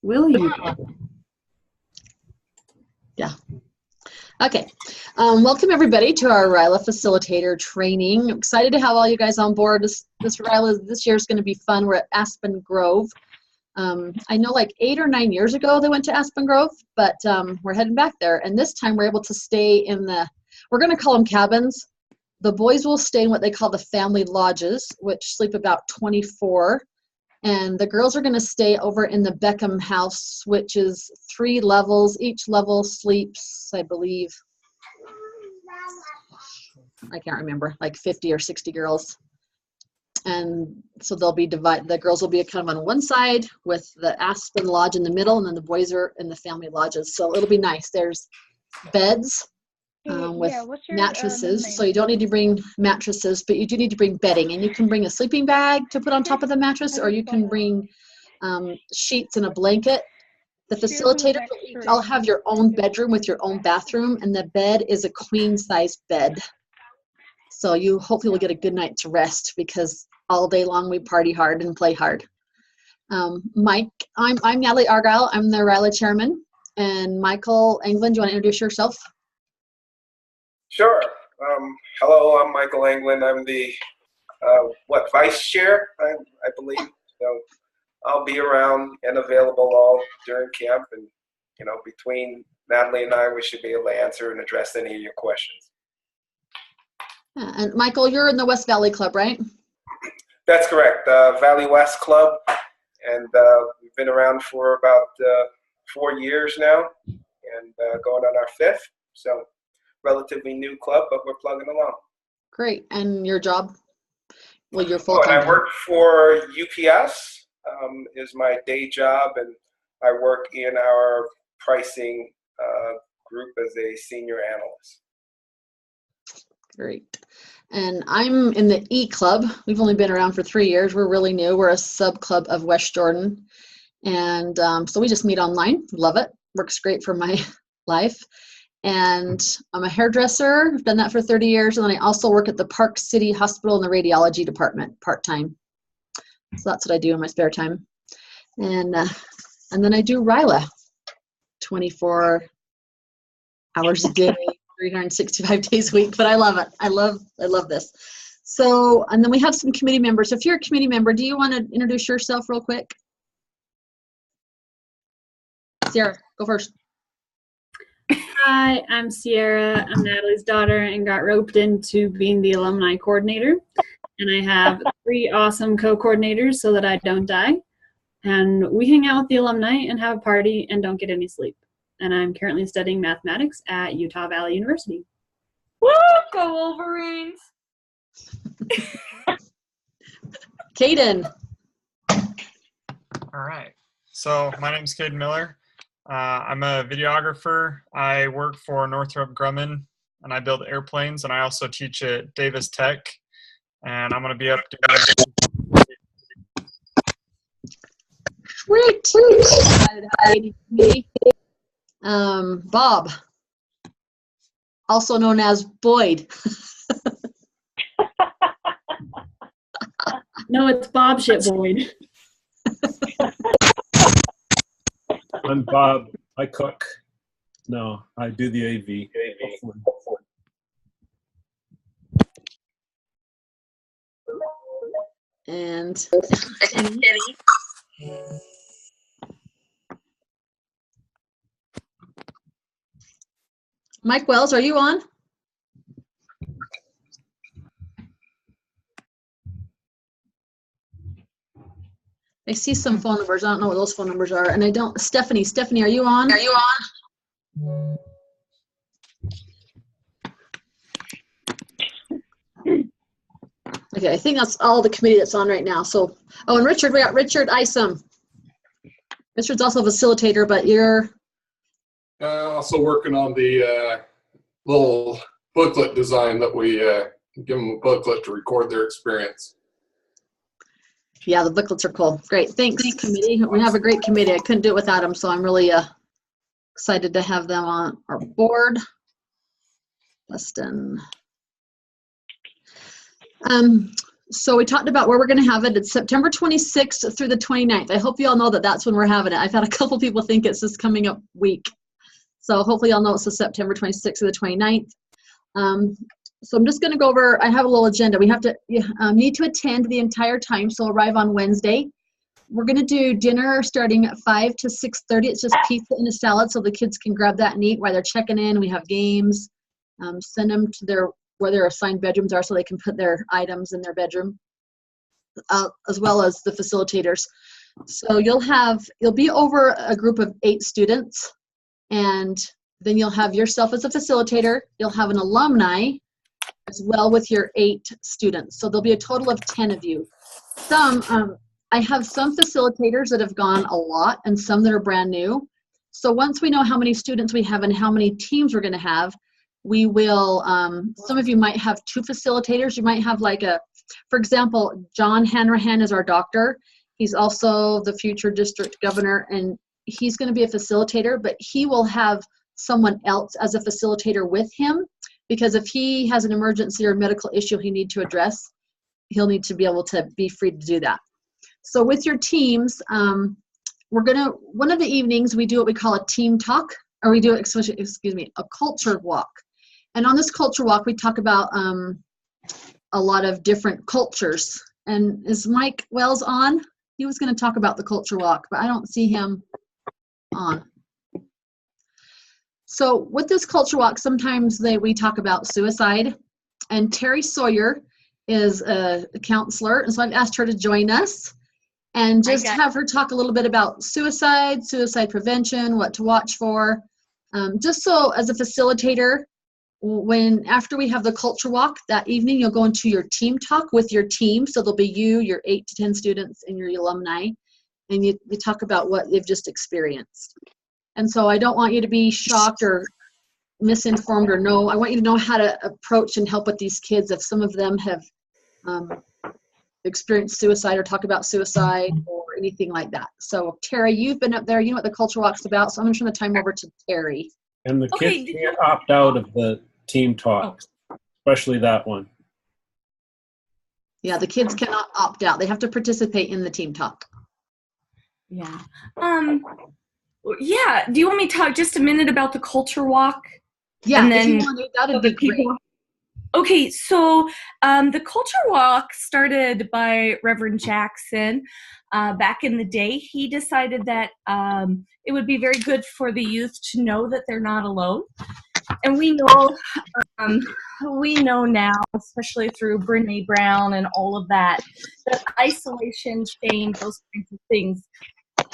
Will you? Yeah. Okay. Welcome everybody to our RYLA Facilitator training. I'm excited to have all you guys on board. This RYLA this year is going to be fun. We're at Aspen Grove. I know like 8 or 9 years ago they went to Aspen Grove, but we're heading back there. And this time we're able to stay in we're going to call them cabins. The boys will stay in what they call the family lodges, which sleep about 24. And the girls are going to stay over in the Beckham house, which is 3 levels. Each level sleeps, I believe, I can't remember, like 50 or 60 girls. And so they'll be divided. The girls will be kind of on one side with the Aspen Lodge in the middle, and then the boys are in the family lodges. So it'll be nice. There's beds with mattresses. So you don't need to bring mattresses, but you do need to bring bedding. And you can bring a sleeping bag to put on top of the mattress, or you can bring sheets and a blanket. The facilitator will each all have your own bedroom with your own bathroom, and the bed is a queen-size bed. So you hopefully will get a good night's rest, because all day long we party hard and play hard. Mike, I'm Natalie Argyle. I'm the RYLA chairman. And Michael Anglin, do you want to introduce yourself? Sure. Hello, I'm Michael Anglin. I'm the vice chair, I believe. So I'll be around and available all during camp, and between Natalie and I, we should be able to answer and address any of your questions. Yeah, and Michael, you're in the West Valley Club, right? That's correct. Valley West Club, and we've been around for about 4 years now, and going on our 5th. So relatively new club, but we're plugging along. Great. And your job? Well, your full-time I work for UPS, is my day job, and I work in our pricing group as a senior analyst. Great. And I'm in the E Club. We've only been around for 3 years. We're really new. We're a sub-club of West Jordan. And so we just meet online. Love it. Works great for my life. And I'm a hairdresser. I've done that for 30 years. And then I also work at the Park City Hospital in the radiology department part-time. So that's what I do in my spare time. And then I do RYLA 24 hours a day, 365 days a week. But I love it. I love this. So, and then we have some committee members. If you're a committee member, do you want to introduce yourself real quick? Sierra, go first. Hi, I'm Sierra. I'm Natalie's daughter and got roped into being the alumni coordinator. And I have 3 awesome co-coordinators so that I don't die. And we hang out with the alumni and have a party and don't get any sleep. And I'm currently studying mathematics at Utah Valley University. Woo! Go Wolverines! Caden. All right. So my name's Caden Miller. I'm a videographer. I work for Northrop Grumman, and I build airplanes, and I also teach at Davis Tech. And I'm going to be up Sweet. Bob, also known as Boyd. No, it's Bob Shit Boyd. I'm Bob. I cook. No, I do the AV. And Mike Wells, are you on? I see some phone numbers. I don't know what those phone numbers are. And I don't, Stephanie, are you on? Okay, I think that's all the committee that's on right now. So, oh, and Richard, we got Richard Isom. Richard's also a facilitator, but you're? Also working on the little booklet design that we give them a booklet to record their experience. Yeah, the booklets are cool. Great, thanks committee. We have a great committee. I couldn't do it without them, so I'm really excited to have them on our board. Weston. So we talked about where we're going to have it. It's September 26th through the 29th. I hope you all know that that's when we're having it. I've had a couple people think it's this coming up week. So hopefully y'all know it's the September 26th through the 29th. So I'm just going to go over, I have a little agenda. We have to need to attend the entire time, so arrive on Wednesday. We're going to do dinner starting at 5 to 6:30. It's just pizza and a salad, so the kids can grab that and eat while they're checking in. We have games. Send them to where their assigned bedrooms are so they can put their items in their bedroom, as well as the facilitators. So you'll be over a group of 8 students, and then you'll have yourself as a facilitator. You'll have an alumni as well with your 8 students. So there'll be a total of 10 of you. I have some facilitators that have gone a lot and some that are brand new. So once we know how many students we have and how many teams we're going to have, we will, some of you might have 2 facilitators. You might have for example, John Hanrahan is our doctor. He's also the future district governor, and he's going to be a facilitator, but he will have someone else as a facilitator with him, because if he has an emergency or medical issue he needs to address, he'll need to be able to be free to do that. So with your teams, one of the evenings we do what we call a team talk, or we do, a culture walk. And on this culture walk, we talk about a lot of different cultures. And is Mike Wells on? He was going to talk about the culture walk, but I don't see him on. So with this culture walk, sometimes we talk about suicide. And Terry Sawyer is a counselor, and so I've asked her to join us and just have her talk a little bit about suicide prevention, what to watch for. Just so as a facilitator, after we have the culture walk that evening, you'll go into your team talk with your team. So there'll be your 8 to 10 students and your alumni, and you talk about what they've just experienced. And so I don't want you to be shocked or misinformed or no. I want you to know how to approach and help with these kids if some of them have experienced suicide or talk about suicide or anything like that. So Terry, you've been up there. You know what the culture walk's about. So I'm going to turn the time over to Terry. And the kids can't opt out of the team talks, especially that one. Yeah, the kids cannot opt out. They have to participate in the team talk. Yeah. Yeah. Do you want me to talk just a minute about the culture walk? Yeah, and then if you want to, that'd be great. Okay, so the culture walk started by Reverend Jackson back in the day. He decided that it would be very good for the youth to know that they're not alone. And we know now, especially through Brene Brown and all of that isolation, shame, those kinds of things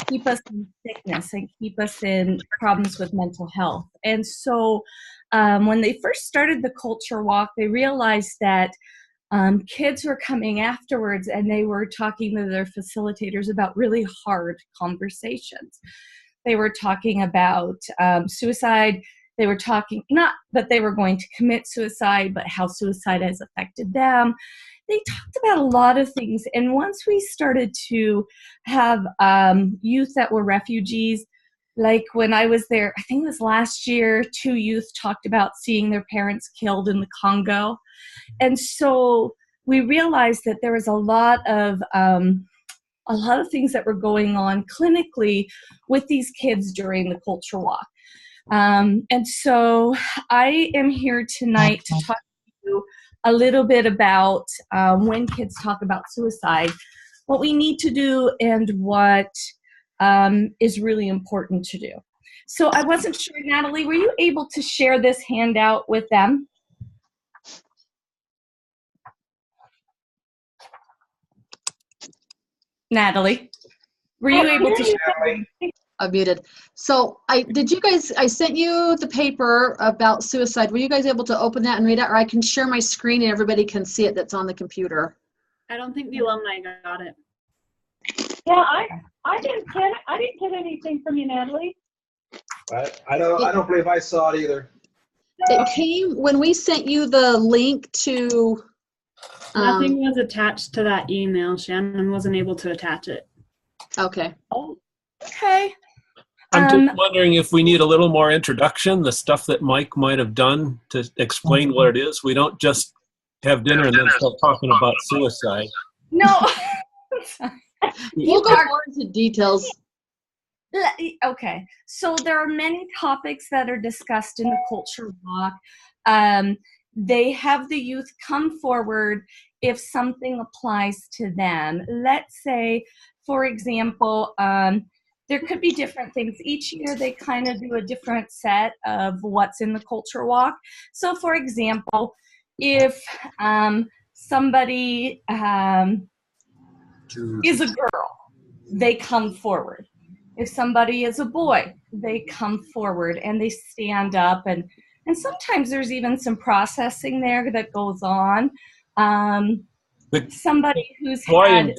keep us in sickness and keep us in problems with mental health. And so when they first started the culture walk, they realized that kids were coming afterwards and they were talking to their facilitators about really hard conversations. They were talking about suicide. They were talking, not that they were going to commit suicide, but how suicide has affected them. They talked about a lot of things. And once we started to have youth that were refugees, like when I was there, I think it was last year, 2 youth talked about seeing their parents killed in the Congo. And so we realized that there was a lot of things that were going on clinically with these kids during the culture walk. And so I am here tonight to talk to you a little bit about when kids talk about suicide, what we need to do and what is really important to do. So I wasn't sure, Natalie, were you able to share this handout with them? Natalie, were you able to share? I'm muted. So I sent you the paper about suicide. Were you guys able to open that and read it? Or I can share my screen and everybody can see it that's on the computer. I don't think the alumni got it. Yeah, I didn't get anything from you, Natalie. I don't believe I saw it either. It came when we sent you the link to. Nothing was attached to that email. Shannon wasn't able to attach it. Okay. Oh, okay. I'm just wondering if we need a little more introduction, the stuff that Mike might have done to explain what it is. We don't just have dinner and then start talking about suicide. No. We'll go more into details. Okay, so there are many topics that are discussed in the culture walk. They have the youth come forward if something applies to them. Let's say, for example, there could be different things. Each year they kind of do a different set of what's in the culture walk. So for example, if somebody is a girl, they come forward. If somebody is a boy, they come forward and they stand up, and sometimes there's even some processing there that goes on. Somebody who's had...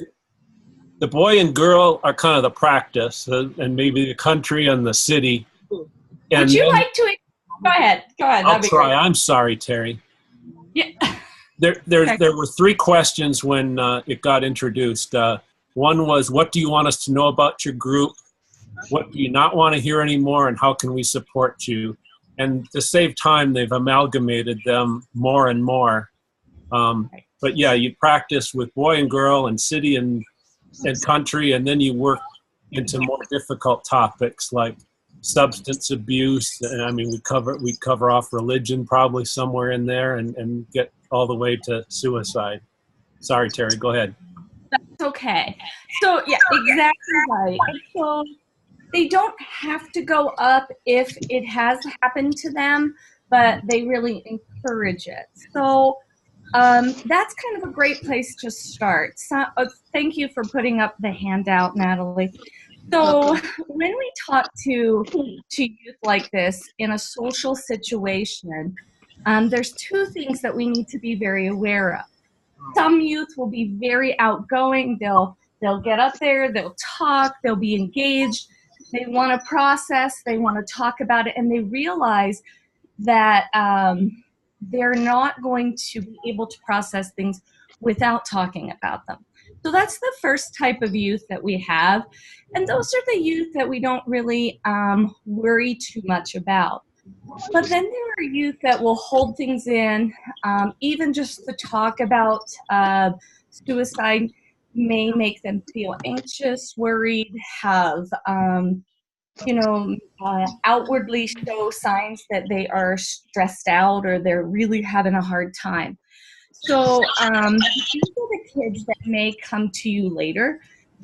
The boy and girl are kind of the practice, and maybe the country and the city. And would you like to... Go ahead. I'll try. I'm sorry, Terry. Yeah. There were 3 questions when it got introduced. One was, what do you want us to know about your group? What do you not want to hear anymore, and how can we support you? And to save time, they've amalgamated them more and more. But yeah, you practice with boy and girl and city and country, and then you work into more difficult topics like substance abuse. And I mean, we cover off religion probably somewhere in there, and get all the way to suicide. Sorry, Terry, go ahead. That's okay. So yeah, exactly right. So they don't have to go up if it has happened to them, but they really encourage it. So that's kind of a great place to start. So, thank you for putting up the handout, Natalie. So when we talk to youth like this in a social situation, there's 2 things that we need to be very aware of. Some youth will be very outgoing. They'll get up there, they'll talk, they'll be engaged. They want to process, they want to talk about it, and they realize that they're not going to be able to process things without talking about them. So that's the first type of youth that we have. And those are the youth that we don't really worry too much about. But then there are youth that will hold things in, even just the talk about suicide may make them feel anxious, worried, have, outwardly show signs that they are stressed out or they're really having a hard time. So these are the kids that may come to you later.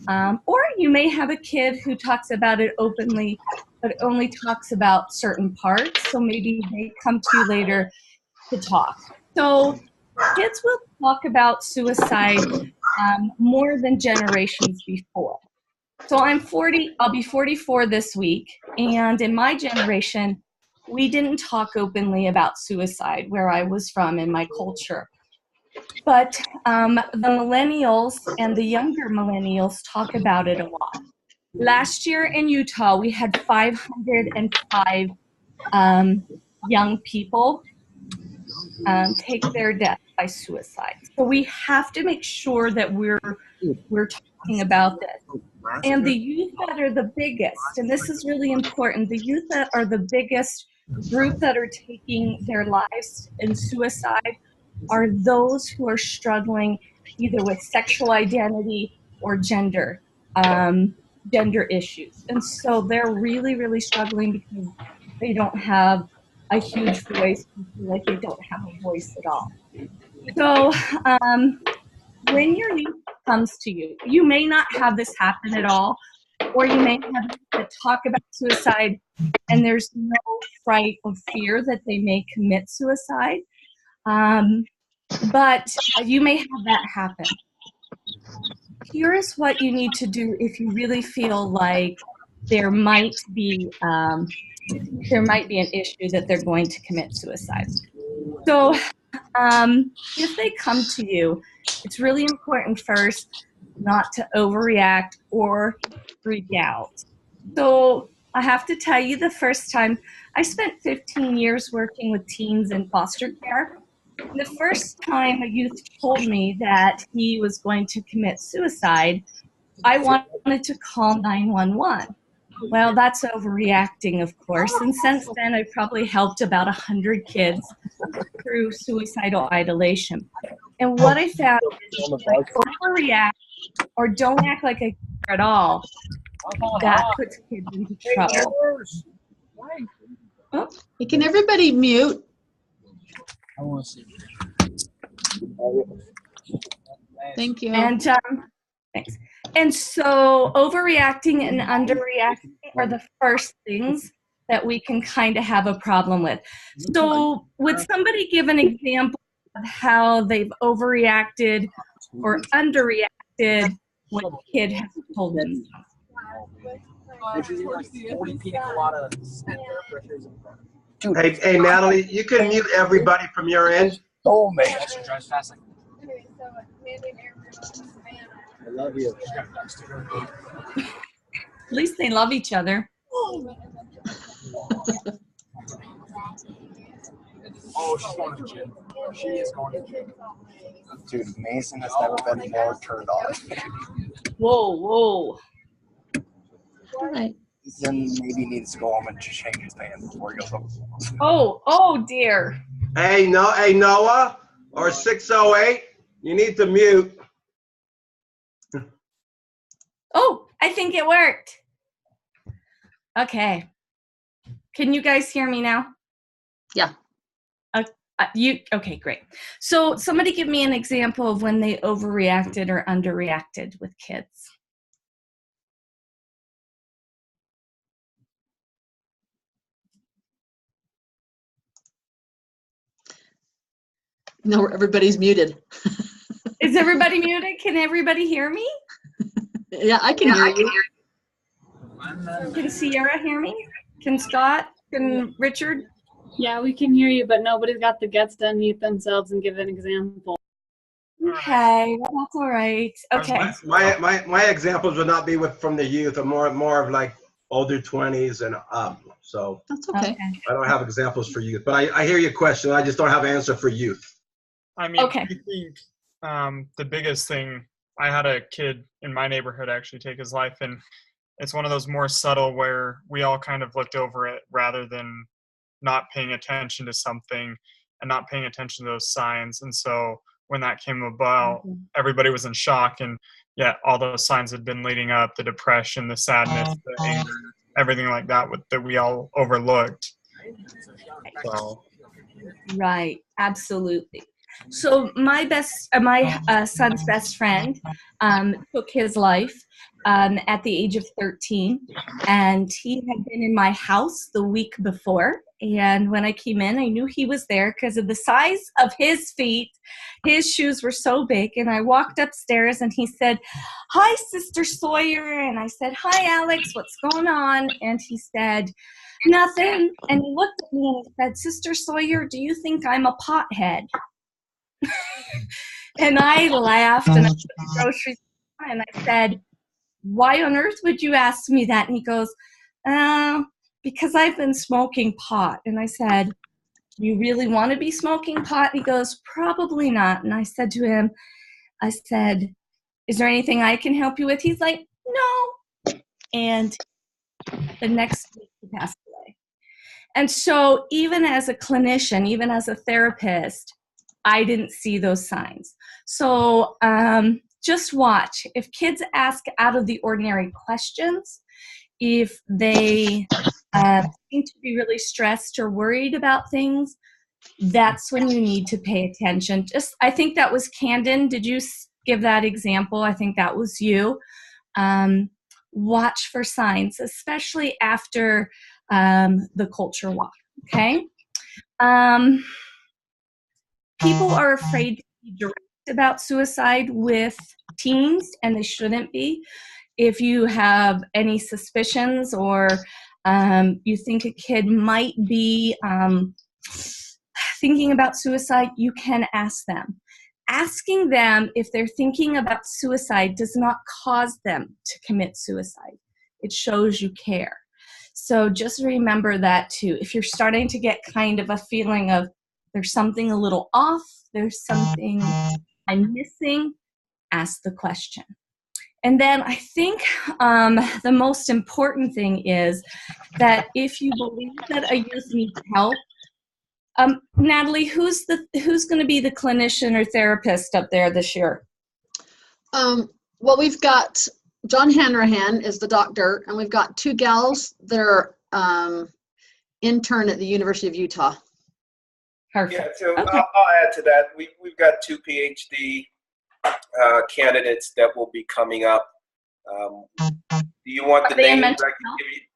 Or you may have a kid who talks about it openly, but only talks about certain parts. So maybe they come to you later to talk. So kids will talk about suicide more than generations before. So I'll be 44 this week, and in my generation, we didn't talk openly about suicide where I was from in my culture. But the millennials and the younger millennials talk about it a lot. Last year in Utah, we had 505 young people take their death by suicide. So we have to make sure that we're talking about this. And the youth that are the biggest, and this is really important, the youth that are the biggest group that are taking their lives in suicide are those who are struggling either with sexual identity or gender issues. And so they're really, really struggling because they don't have a huge voice, like they don't have a voice at all. So when your youth comes to you, you may not have this happen at all, or you may have to talk about suicide and there's no fright or fear that they may commit suicide. But you may have that happen. Here is what you need to do if you really feel like there might be an issue that they're going to commit suicide. So if they come to you, it's really important first not to overreact or freak out. So I have to tell you, the first time, I spent 15 years working with teens in foster care. The first time a youth told me that he was going to commit suicide, I wanted to call 911. Well, that's overreacting, of course. And since then, I've probably helped about 100 kids through suicidal ideation. And what I found is like overreact or don't act like I care at all, that puts kids into trouble. Oh, Hey, can everybody mute? I want to see. Thank you. and thanks. And so overreacting and underreacting are the first things that we can kind of have a problem with. So would somebody give an example of how they've overreacted or underreacted when a kid has told them? Hey, Natalie, you can mute everybody from your end. Oh man, that should drive fast. I love you. At least they love each other. Oh, she's going to the gym. She is going to the gym. Dude, Mason has never been more turned on. Whoa, whoa. All right. Then maybe needs to go home and just change his pants before he goes home. Oh dear. Hey, Noah, or 608, you need to mute. Oh, I think it worked. Okay. Can you guys hear me now? Yeah. Okay, great. So somebody give me an example of when they overreacted or underreacted with kids. No, everybody's muted. Is everybody muted? Can everybody hear me? Yeah, I can hear you. Can Sierra hear me? Can Scott? Can Richard? Yeah, we can hear you, but nobody's got the guts to unmute themselves and give an example. Okay, well, that's all right. Okay. My examples would not be from the youth, or more of like older 20s and up. So That's okay. I don't have examples for youth, but I hear your question. I just don't have an answer for youth. I mean, Okay. I think the biggest thing, I had a kid in my neighborhood actually take his life, and it's one of those more subtle where we all kind of looked over it rather than not paying attention to something and not paying attention to those signs. And so when that came about, everybody was in shock, and yeah, all those signs had been leading up, the depression, the sadness, the anger, everything like that that we all overlooked. So. Right, absolutely. So my son's best friend took his life at the age of 13, and he had been in my house the week before. And when I came in, I knew he was there because of the size of his feet. His shoes were so big. And I walked upstairs and he said, "Hi, Sister Sawyer." And I said, "Hi, Alex, what's going on?" And he said, "Nothing." And he looked at me and he said, "Sister Sawyer, do you think I'm a pothead?" And I laughed and I put the groceries on and I said, "Why on earth would you ask me that?" And he goes, "Because I've been smoking pot." And I said, "You really want to be smoking pot?" And he goes, "Probably not." And I said to him, "Is there anything I can help you with?" He's like, "No." And the next week he passed away. And so even as a clinician, even as a therapist, I didn't see those signs. So just watch. If kids ask out of the ordinary questions, if they seem to be really stressed or worried about things, that's when you need to pay attention. I think that was Camden. Did you give that example? I think that was you. Watch for signs, especially after the culture walk, okay? People are afraid to be direct about suicide with teens, and they shouldn't be. If you have any suspicions or you think a kid might be thinking about suicide, you can ask them. Asking them if they're thinking about suicide does not cause them to commit suicide. It shows you care. So just remember that too. If you're starting to get kind of a feeling of there's something a little off, there's something I'm missing, ask the question. And then I think the most important thing is that if you believe that a youth needs help, Natalie, who's going to be the clinician or therapist up there this year? Well, we've got John Hanrahan is the doctor, and we've got 2 gals that are intern at the University of Utah. Perfect. Yeah, so Okay. I'll add to that. We've got 2 PhD candidates that will be coming up. Do you want the names?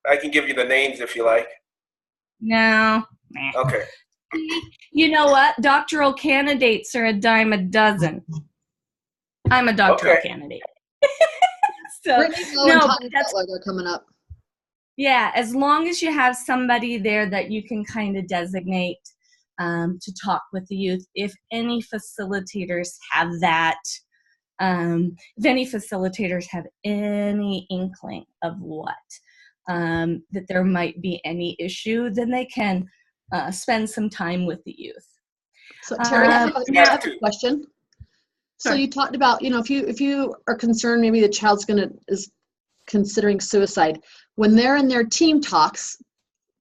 I can give you the names if you like. No. Okay. You know what? Doctoral candidates are a dime a dozen. I'm a doctoral candidate. So, no, but that's why they're coming up. Yeah, as long as you have somebody there that you can kind of designate to talk with the youth. If any facilitators have that, if any facilitators have any inkling of what, that there might be any issue, then they can spend some time with the youth. So Terry, I have a question. So you talked about, if you are concerned, maybe the child's is considering suicide. When they're in their team talks,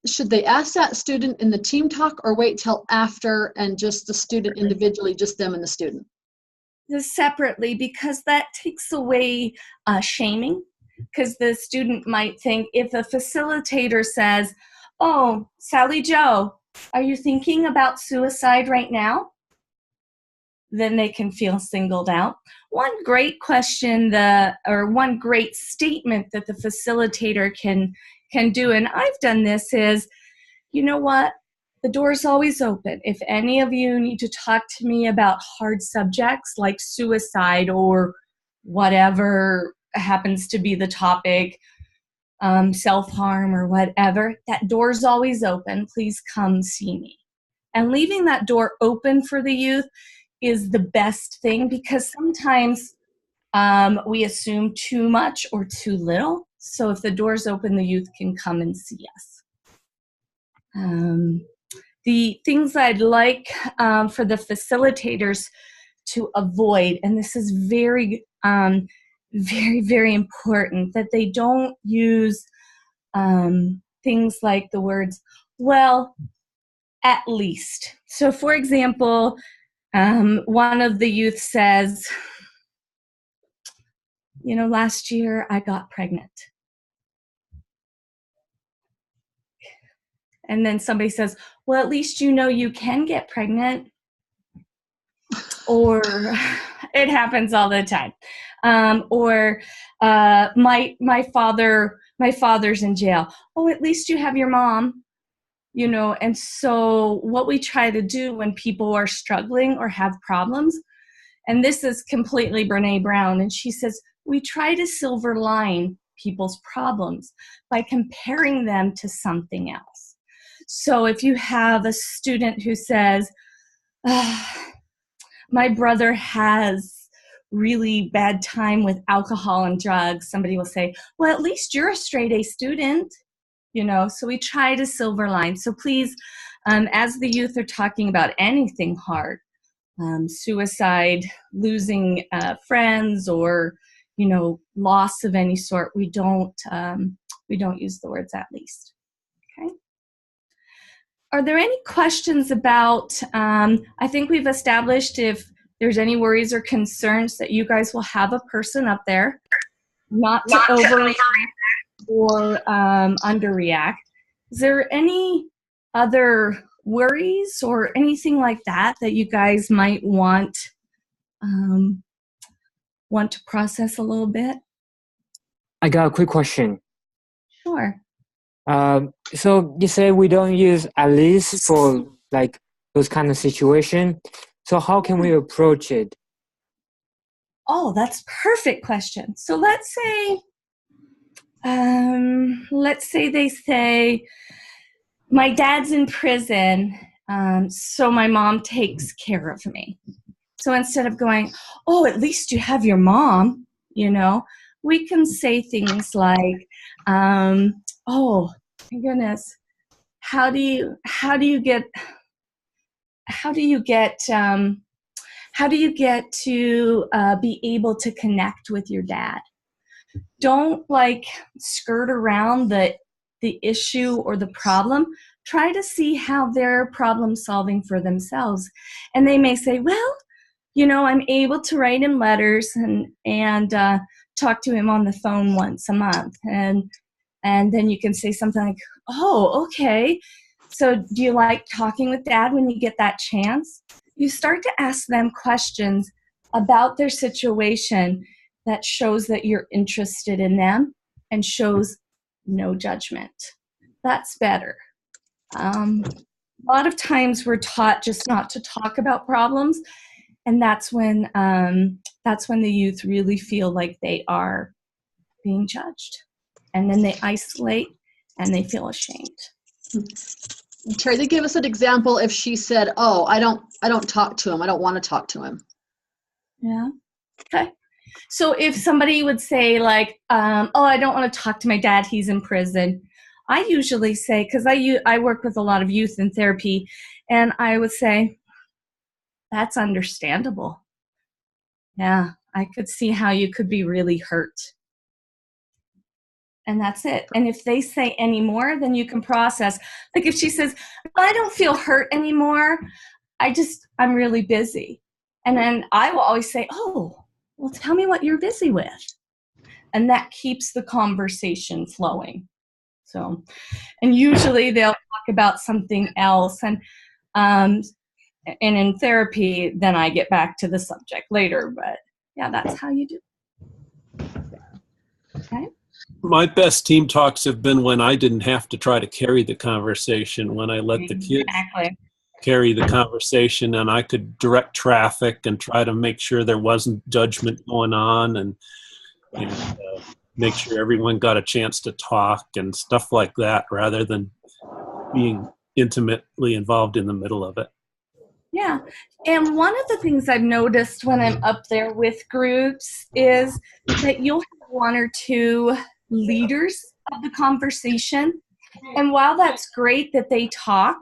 should they ask that student in the team talk or wait till after and just the student individually, just them and the student? Separately, because that takes away shaming, because the student might think if a facilitator says, "Oh, Sally Joe, are you thinking about suicide right now?" then they can feel singled out. One great question, or one great statement that the facilitator can do, and I've done this, is, you know what? The door's always open. If any of you need to talk to me about hard subjects like suicide or whatever happens to be the topic, self-harm or whatever, that door's always open. Please come see me. And leaving that door open for the youth is the best thing, because sometimes we assume too much or too little. So if the door's open, the youth can come and see us. The things I'd like for the facilitators to avoid, and this is very, very, very important, that they don't use things like the words, well, at least. So for example, one of the youth says, last year I got pregnant. And then somebody says, well, at least you can get pregnant. Or it happens all the time. Or my father's in jail. Oh, at least you have your mom. And so what we try to do when people are struggling or have problems, and this is completely Brene Brown, and she says, we try to silver line people's problems by comparing them to something else. So if you have a student who says, my brother has really bad time with alcohol and drugs, somebody will say, well, at least you're a straight A student. So we try to silver line. So please, as the youth are talking about anything hard, suicide, losing friends, or loss of any sort, we don't use the words at least. Okay. Are there any questions about? I think we've established if there's any worries or concerns that you guys will have a person up there, not to overreact or underreact. Is there any other worries or anything like that you guys might want to process a little bit? I got a quick question. Sure. So you say we don't use at least for like those kind of situation. So how can we approach it? Oh, that's a perfect question. So let's say they say, my dad's in prison, so my mom takes care of me. So instead of going, oh, at least you have your mom, we can say things like, oh my goodness, how do you get to be able to connect with your dad? don't like skirt around the issue or the problem. Try to see how they're problem solving for themselves. And they may say, well, you know, I'm able to write him letters and talk to him on the phone once a month. And then you can say something like, oh, okay. So do you like talking with Dad when you get that chance? You start to ask them questions about their situation that shows that you're interested in them and shows no judgment. That's better. A lot of times we're taught just not to talk about problems, and that's when the youth really feel like they are being judged, and then they isolate and they feel ashamed. Terry, they give us an example if she said, oh, I don't talk to him. I don't want to talk to him. Yeah. Okay. So if somebody would say like, oh, I don't want to talk to my dad, he's in prison. I usually say, because I work with a lot of youth in therapy, and I would say, that's understandable. Yeah, I could see how you could be really hurt. And that's it. And if they say any more, then you can process. Like if she says, I don't feel hurt anymore, I'm really busy. And then I will always say, oh, well, tell me what you're busy with. And that keeps the conversation flowing. So, and usually they'll talk about something else. And in therapy, then I get back to the subject later. But yeah, that's how you do it. Okay. My best team talks have been when I didn't have to try to carry the conversation, when I let the kids carry the conversation and I could direct traffic and try to make sure there wasn't judgment going on and make sure everyone got a chance to talk and stuff like that, rather than being intimately involved in the middle of it. Yeah. And one of the things I've noticed when I'm up there with groups is that you'll have one or two leaders of the conversation. And while that's great that they talk,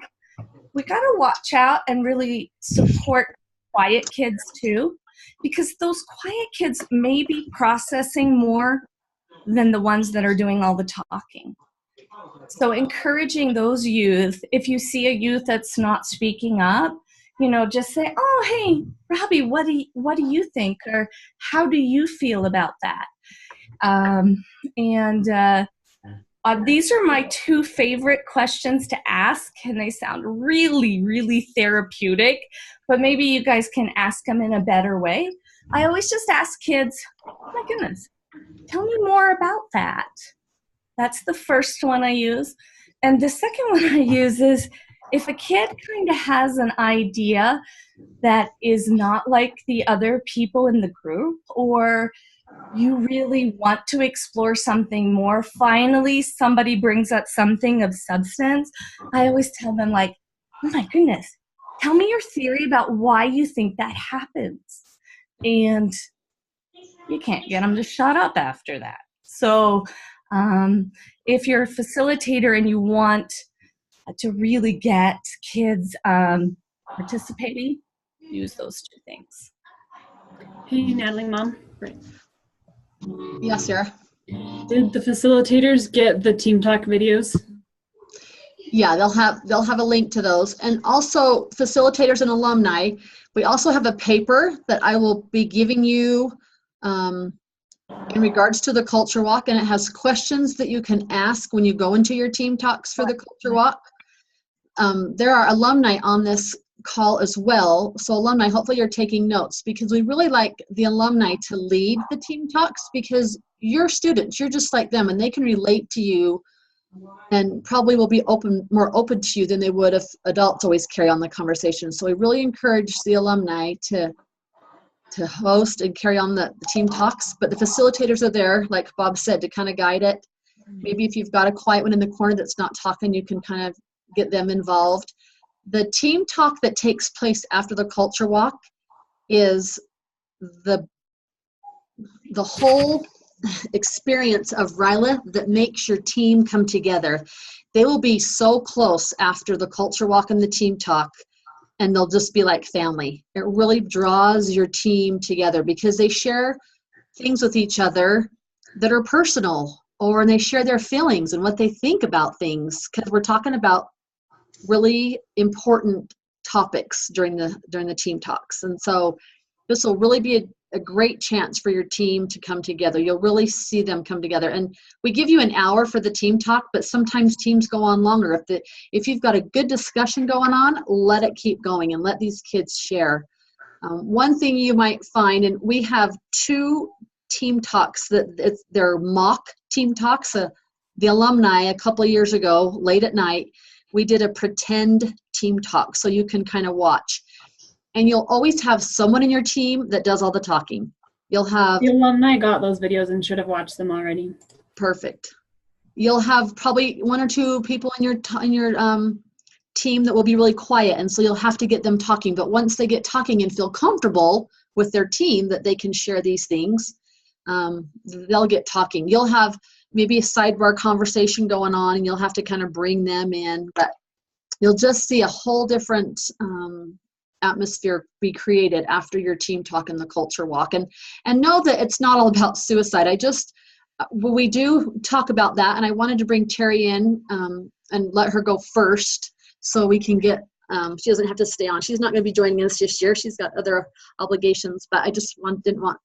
we got to watch out and really support quiet kids too, because those quiet kids may be processing more than the ones that are doing all the talking. So encouraging those youth, if you see a youth that's not speaking up, just say, oh, hey, Robbie, what do you think? Or how do you feel about that? These are my two favorite questions to ask, and they sound really, really therapeutic, but maybe you guys can ask them in a better way. I always just ask kids, oh my goodness, tell me more about that. That's the first one I use. And the second one I use is, if a kid kind of has an idea that is not like the other people in the group, or you really want to explore something more, finally somebody brings up something of substance, I always tell them like, oh my goodness, tell me your theory about why you think that happens. And you can't get them to shut up after that. So if you're a facilitator and you want to really get kids participating, use those two things. Hey, Natalie, Mom. Right. Yes, Sarah. Did the facilitators get the Team Talk videos? Yeah, they'll have a link to those. And also, facilitators and alumni, we also have a paper that I will be giving you in regards to the culture walk, and it has questions that you can ask when you go into your team talks for the culture walk. There are alumni on this call as well. So alumni, hopefully you're taking notes, because we really like the alumni to lead the team talks, because you're students, you're just like them, and they can relate to you and probably will be more open to you than they would if adults always carry on the conversation. So we really encourage the alumni to host and carry on the team talks, but the facilitators are there, like Bob said, to kind of guide it. Maybe if you've got a quiet one in the corner that's not talking, you can kind of get them involved. The team talk that takes place after the culture walk is the whole experience of RYLA that makes your team come together. They will be so close after the culture walk and the team talk, and they'll just be like family. It really draws your team together because they share things with each other that are personal, or they share their feelings and what they think about things, because we're talking about really important topics during the team talks. And so this will really be a great chance for your team to come together. You'll really see them come together. And we give you an hour for the team talk, but sometimes teams go on longer. If you've got a good discussion going on, let it keep going and let these kids share. One thing you might find, and we have 2 team talks they're mock team talks. The alumni a couple of years ago, late at night, we did a pretend team talk, so you can kind of watch. And you'll always have someone in your team that does all the talking. You'll have the alumni got those videos and should have watched them already. Perfect. You'll have probably 1 or 2 people in your team that will be really quiet, and so you'll have to get them talking. But once they get talking and feel comfortable with their team that they can share these things, they'll get talking. You'll have maybe a sidebar conversation going on, and you'll have to kind of bring them in, but you'll just see a whole different atmosphere be created after your team talk and the culture walk. And know that it's not all about suicide. We do talk about that, and I wanted to bring Terry in and let her go first so we can get, she doesn't have to stay on. She's not going to be joining us this year. She's got other obligations, but I just didn't want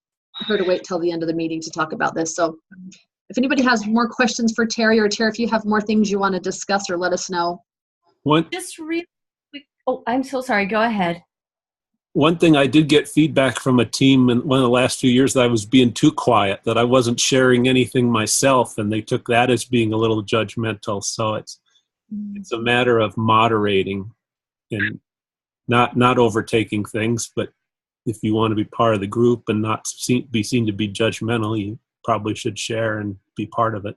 her to wait till the end of the meeting to talk about this. So if anybody has more questions for Terry, or Terry, if you have more things you want to discuss, or let us know. Just really quick. Oh, I'm so sorry. Go ahead. One thing I did get feedback from a team in one of the last few years that I was being too quiet, that I wasn't sharing anything myself, and they took that as being a little judgmental. So it's a matter of moderating and not overtaking things. But if you want to be part of the group and not be seen to be judgmental, you probably should share and be part of it.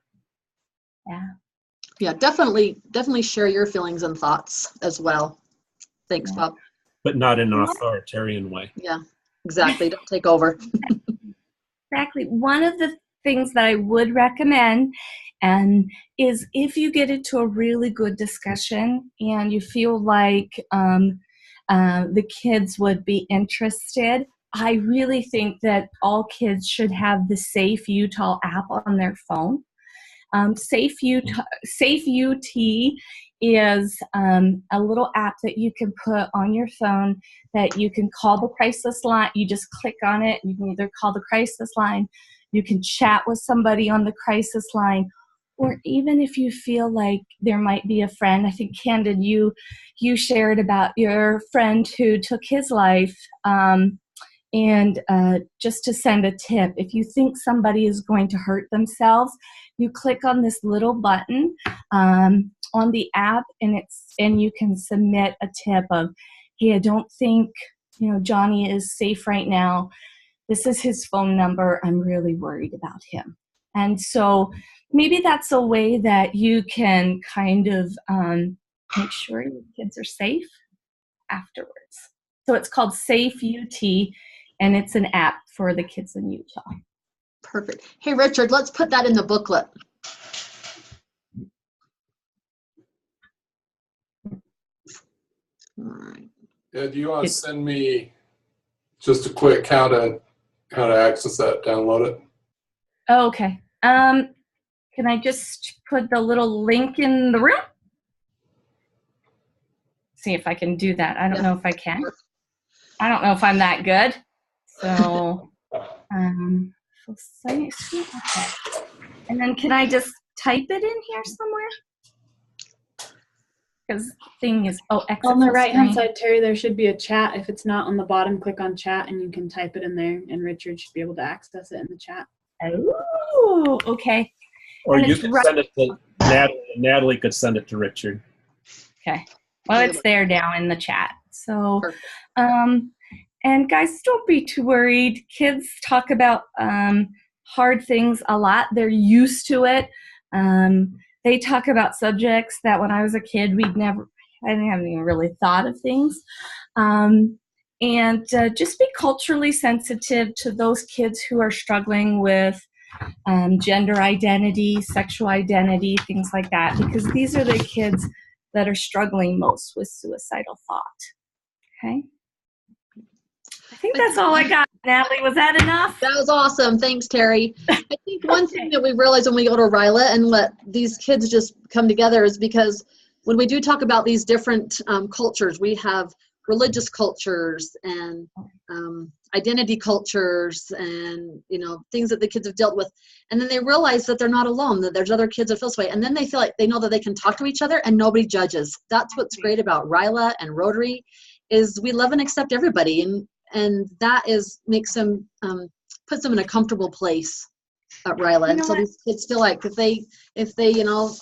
Yeah, definitely share your feelings and thoughts as well. Thanks, Bob. But not in an authoritarian way. Yeah, exactly. Don't take over. Exactly. One of the things that I would recommend is if you get into a really good discussion and you feel like the kids would be interested, I really think that all kids should have the Safe Utah app on their phone. Safe UT is a little app that you can put on your phone that you can call the crisis line. You just click on it. You can either call the crisis line, you can chat with somebody on the crisis line, or even if you feel like there might be a friend. I think, Candid, you shared about your friend who took his life, and just to send a tip, if you think somebody is going to hurt themselves, you click on this little button on the app, and you can submit a tip of, hey, I don't think Johnny is safe right now. This is his phone number. I'm really worried about him. And so maybe that's a way that you can kind of make sure your kids are safe afterwards. So it's called Safe UT, and it's an app for the kids in Utah. Perfect. Hey, Richard, let's put that in the booklet. All right. Yeah, do you want to send me just a quick how to access that, download it? Oh, okay. Can I just put the little link in the room? See if I can do that. I don't know if I can. I don't know if I'm that good. So, okay. And then can I just type it in here somewhere? Because the thing is, exit on the right-hand side, Terry, there should be a chat. If it's not on the bottom, click on chat, and you can type it in there, and Richard should be able to access it in the chat. Oh, okay. Or you can send it to Natalie. Natalie could send it to Richard. Okay. Well, it's there now in the chat. So, and guys, don't be too worried. Kids talk about hard things a lot. They're used to it. They talk about subjects that when I was a kid, I haven't even really thought of things. And just be culturally sensitive to those kids who are struggling with gender identity, sexual identity, things like that, because these are the kids that are struggling most with suicidal thought. Okay. I think that's all I got, Natalie. Was that enough? That was awesome. Thanks, Terry. I think one thing that we realize when we go to RYLA and let these kids just come together is because when we do talk about these different cultures, we have religious cultures and identity cultures and, you know, things that the kids have dealt with. And then they realize that they're not alone, that there's other kids that feel this way. And then they feel like they know that they can talk to each other and nobody judges. That's what's great about RYLA and Rotary is we love and accept everybody. And that makes them, puts them in a comfortable place at RYLA. And so these kids feel like if they, you know,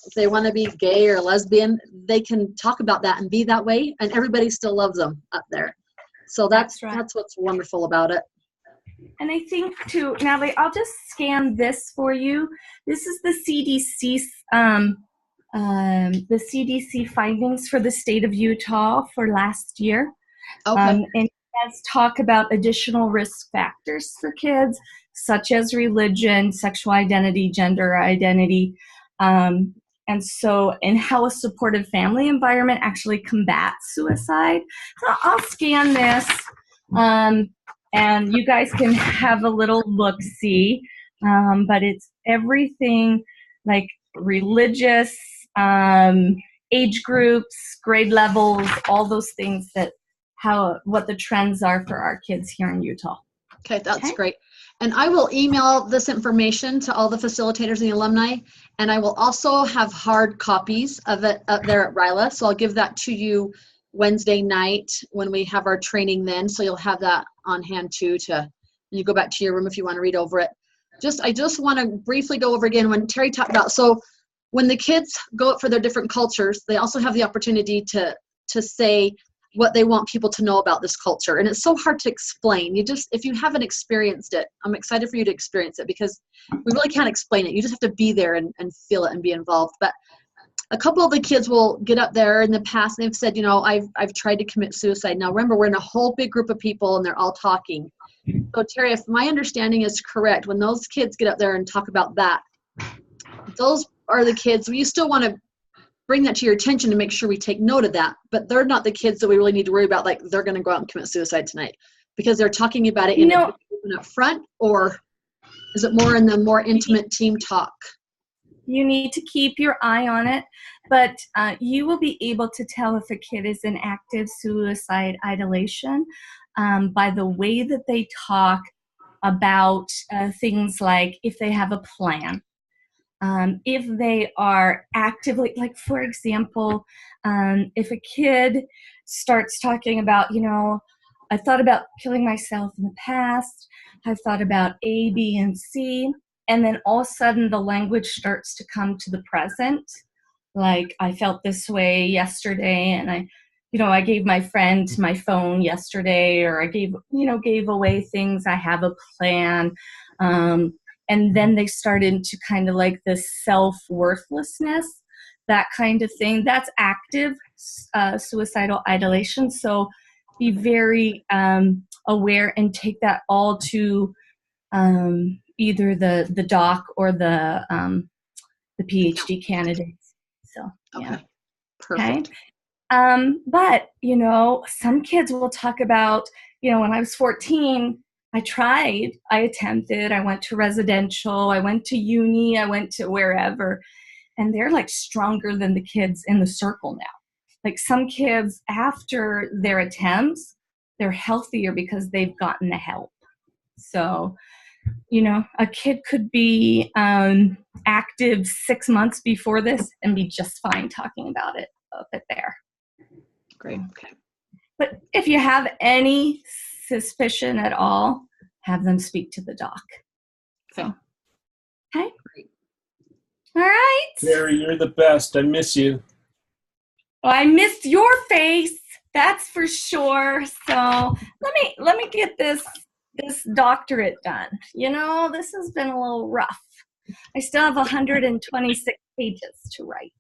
if they want to be gay or lesbian, they can talk about that and be that way, and everybody still loves them up there. So that's what's wonderful about it. And I think too, Natalie, I'll just scan this for you. This is the CDC findings for the state of Utah for last year. Okay. And it does talk about additional risk factors for kids, such as religion, sexual identity, gender identity, and how a supportive family environment actually combats suicide. So I'll scan this, and you guys can have a little look-see. But it's everything like religious, age groups, grade levels, all those things what the trends are for our kids here in Utah. Okay, that's great. And I will email this information to all the facilitators and the alumni, and I will also have hard copies of it up there at RYLA. So I'll give that to you Wednesday night when we have our training then. So you'll have that on hand too when you go back to your room if you want to read over it. I just want to briefly go over again when Terry talked about, so when the kids go up for their different cultures, they also have the opportunity to say what they want people to know about this culture. And it's so hard to explain. If you haven't experienced it, I'm excited for you to experience it because we really can't explain it. You just have to be there and feel it and be involved. But a couple of the kids will get up there in the past and they've said, you know, I've tried to commit suicide. Now remember, we're in a whole big group of people and they're all talking. So Terry, if my understanding is correct, when those kids get up there and talk about that, those are the kids, you still want to bring that to your attention to make sure we take note of that, but they're not the kids that we really need to worry about, like they're going to go out and commit suicide tonight, because they're talking about it up front, or is it more in the more intimate team talk? You need to keep your eye on it, but you will be able to tell if a kid is in active suicide ideation by the way that they talk about things like if they have a plan. If they are actively, like for example, if a kid starts talking about, you know, I've thought about killing myself in the past, I've thought about A, B, and C, and then all of a sudden the language starts to come to the present, like I felt this way yesterday, and I gave my friend my phone yesterday, or I gave away things, I have a plan. And then they start into kind of like this self-worthlessness, that kind of thing. That's active suicidal ideation. So be very aware and take that all to either the doc or the PhD candidates. So, yeah. Okay, perfect. Okay. But, you know, some kids will talk about, you know, when I was 14, I attempted, I went to residential, I went to uni, I went to wherever, and they're like stronger than the kids in the circle now. Like some kids after their attempts, they're healthier because they've gotten the help. So, you know, a kid could be active 6 months before this and be just fine talking about it up at there. Great, okay. But if you have any suspicion at all, have them speak to the doc. Okay. Okay. Great. All right. Mary, you're the best. I miss you. Well, I missed your face. That's for sure. So let me get this doctorate done. You know, this has been a little rough. I still have 126 pages to write.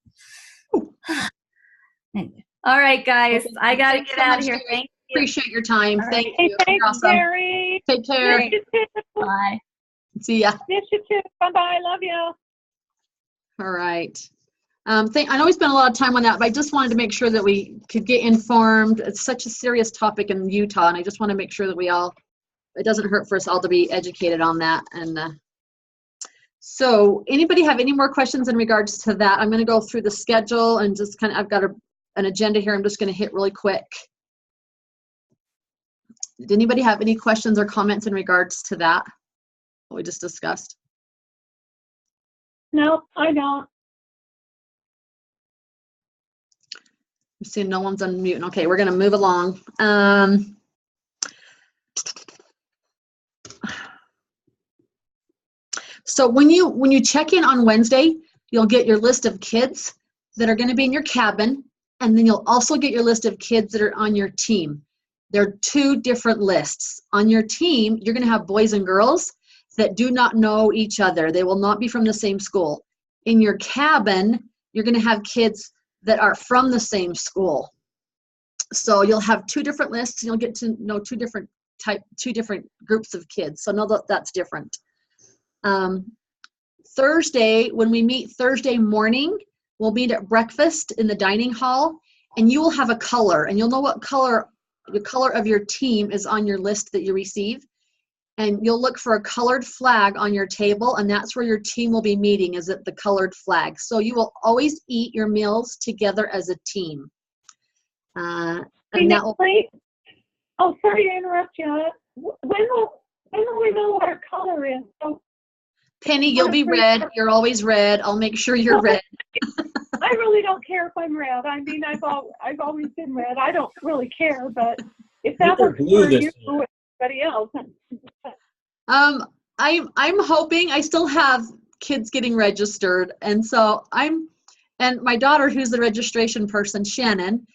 All right, guys. Okay. I got to get out of here. Thank you. Appreciate your time. All Thank right. you. Thanks, awesome. Mary. Take care. Miss you too. Bye. See ya. Miss you too. Bye-bye. Love you. All right. I know we spent a lot of time on that, but I just wanted to make sure that we could get informed. It's such a serious topic in Utah, and I just want to make sure that it doesn't hurt for us all to be educated on that. And so anybody have any more questions in regards to that? I'm going to go through the schedule and just I've got an agenda here I'm just going to hit really quick. Did anybody have any questions or comments in regards to that, what we just discussed? No, I don't. I'm seeing no one's unmuting. Okay, we're going to move along. So when you check in on Wednesday, you'll get your list of kids that are going to be in your cabin, and then you'll also get your list of kids that are on your team. There are two different lists. On your team, you're going to have boys and girls that do not know each other. They will not be from the same school. In your cabin, you're going to have kids that are from the same school. So you'll have two different lists, and you'll get to know two different groups of kids. So know that that's different. Thursday, when we meet Thursday morning, we'll meet at breakfast in the dining hall, and you will have a color, and you'll know what color the color of your team is on your list that you receive. And you'll look for a colored flag on your table, and that's where your team will be meeting, is at the colored flag. So you will always eat your meals together as a team. And that will, oh, sorry to interrupt you. When will we know what our color is? So, Penny, you'll be red. You're always red. I'll make sure you're red. I really don't care if I'm red. I mean, I've always been red. I don't really care, but if that works for you or anybody else. I'm hoping. I still have kids getting registered, and so and my daughter, who's the registration person, Shannon,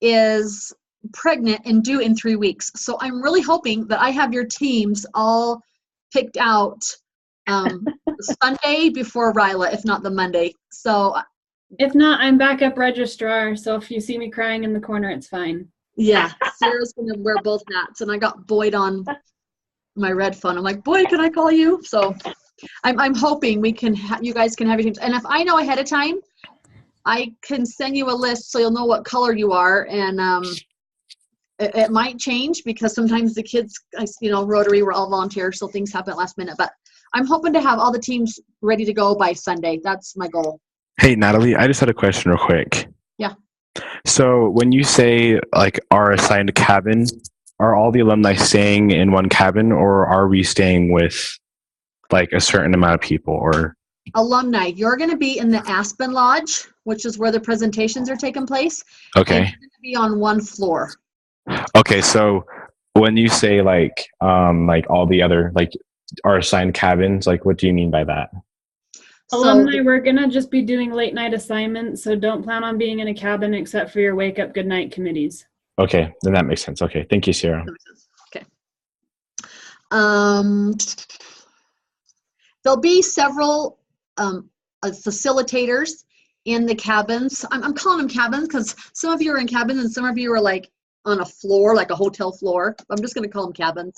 is pregnant and due in 3 weeks. So I'm really hoping that I have your teams all picked out Sunday before RYLA, if not the Monday. So if not, I'm backup registrar. So if you see me crying in the corner, it's fine. Yeah, Sarah's gonna wear both hats, and I got Boyd on my red phone. I'm like, Boyd, can I call you? So I'm hoping we can. You guys can have your teams, and if I know ahead of time, I can send you a list so you'll know what color you are, and it might change because sometimes the kids, Rotary, we're all volunteers, so things happen at last minute. But I'm hoping to have all the teams ready to go by Sunday. That's my goal. Hey, Natalie, I just had a question real quick. Yeah. So when you say like our assigned cabin, are all the alumni staying in one cabin, or are we staying with like a certain amount of people? Or alumni, you're going to be in the Aspen Lodge, which is where the presentations are taking place. Okay. And you're going to be on one floor. Okay, so when you say like all the other like our assigned cabins, like what do you mean by that? Alumni, we're going to just be doing late night assignments, so don't plan on being in a cabin except for your wake up good night committees. Okay, then that makes sense. Okay, thank you, Sarah. Okay. There'll be several facilitators in the cabins. I'm calling them cabins because some of you are in cabins and some of you are like on a floor, like a hotel floor. I'm just going to call them cabins.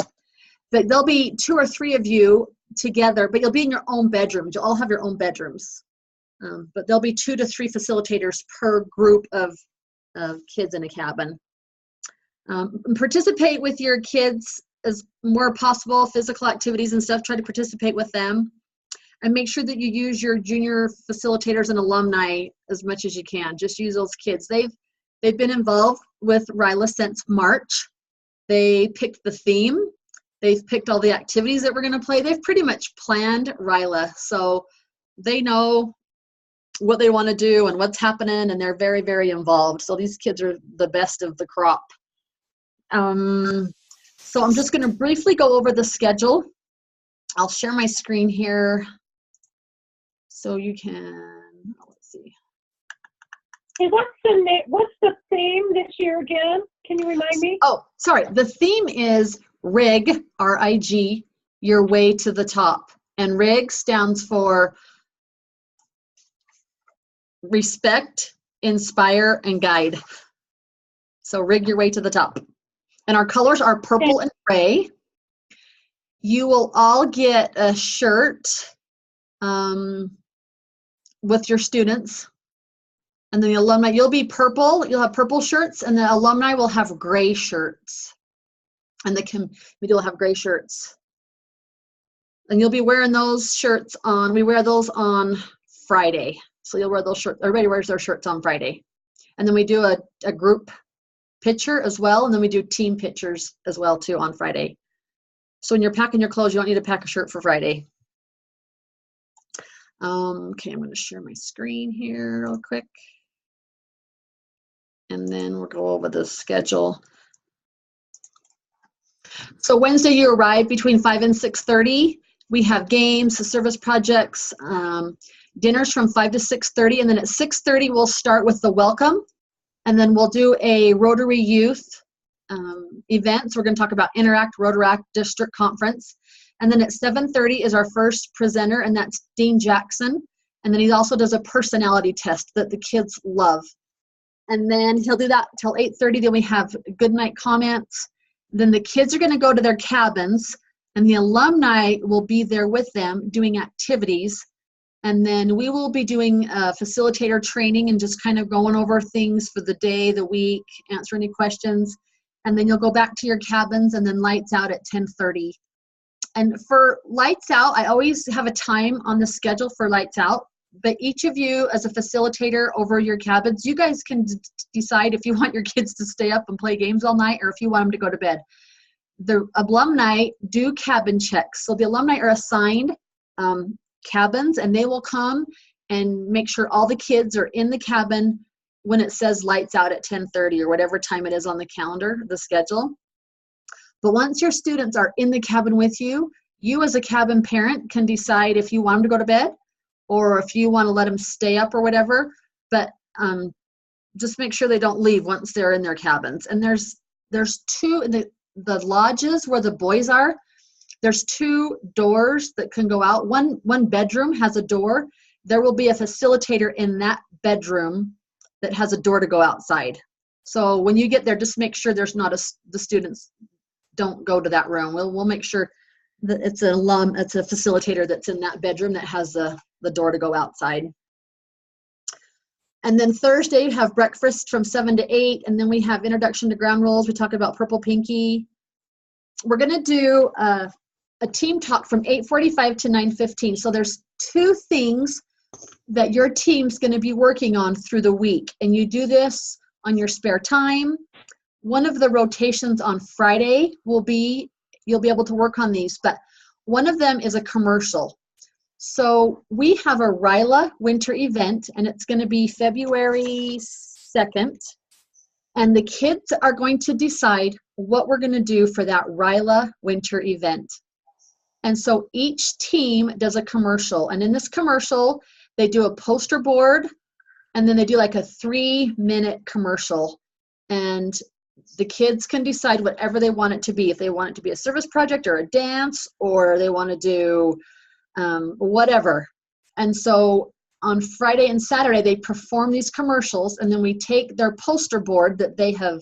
But there'll be 2 or 3 of you together, but you'll be in your own bedrooms. You'll all have your own bedrooms. But there'll be 2 to 3 facilitators per group of kids in a cabin. Participate with your kids as more possible, physical activities and stuff. Try to participate with them. And make sure that you use your junior facilitators and alumni as much as you can. Just use those kids. They've been involved with RYLA since March. They picked the theme. They've picked all the activities that we're going to play. They've pretty much planned RYLA. So they know what they want to do and what's happening, and they're very, very involved. So these kids are the best of the crop. So I'm just going to briefly go over the schedule. I'll share my screen here so you can, let's see. Hey, what's the theme this year again? Can you remind me? Oh, sorry. The theme is RIG, R-I-G, your way to the top. And RIG stands for respect, inspire, and guide. So RIG your way to the top. And our colors are purple and gray. You will all get a shirt with your students And then the alumni, you'll be purple, you'll have purple shirts, and the alumni will have gray shirts. And the committee will have gray shirts. And you'll be wearing those shirts on, we wear those on Friday. So you'll wear those shirts, everybody wears their shirts on Friday. And then we do a group picture as well, and then we do team pictures as well too on Friday. So when you're packing your clothes, you don't need to pack a shirt for Friday. Okay, I'm going to share my screen here real quick. And then we'll go over the schedule. So Wednesday you arrive between 5 and 6:30. We have games, service projects, dinners from 5 to 6:30, and then at 6:30 we'll start with the welcome, and then we'll do a Rotary Youth event. So we're going to talk about Interact Rotaract District Conference, and then at 7:30 is our first presenter, and that's Dean Jackson, and then he also does a personality test that the kids love. And then he'll do that till 8:30. Then we have good night comments. Then the kids are going to go to their cabins, and the alumni will be there with them doing activities. And then we will be doing facilitator training and just kind of going over things for the day, the week, answer any questions. And then you'll go back to your cabins, and then lights out at 10:30. And for lights out, I always have a time on the schedule for lights out. But each of you as a facilitator over your cabins, you guys can decide if you want your kids to stay up and play games all night or if you want them to go to bed. The alumni do cabin checks. So the alumni are assigned cabins, and they will come and make sure all the kids are in the cabin when it says lights out at 10:30 or whatever time it is on the calendar, the schedule. But once your students are in the cabin with you, you as a cabin parent can decide if you want them to go to bed or if you want to let them stay up or whatever, but just make sure they don't leave once they're in their cabins. And there's two, the lodges where the boys are, there's 2 doors that can go out. One bedroom has a door. There will be a facilitator in that bedroom that has a door to go outside. So when you get there, just make sure there's not the students don't go to that room. We'll make sure that it's a facilitator that's in that bedroom that has the door to go outside. And then Thursday, you have breakfast from 7 to 8, and then we have introduction to ground rules. We talk about purple pinky. We're going to do a team talk from 8:45 to 9:15. So there's 2 things that your team's going to be working on through the week, and you do this on your spare time. One of the rotations on Friday will be, you'll be able to work on these, but one of them is a commercial. So we have a RYLA winter event, and it's going to be February 2nd, and the kids are going to decide what we're going to do for that RYLA winter event. And so each team does a commercial, and in this commercial they do a poster board, and then they do like a 3-minute commercial, and the kids can decide whatever they want it to be. If they want it to be a service project or a dance, or they want to do whatever. And so on Friday and Saturday, they perform these commercials, and then we take their poster board that they have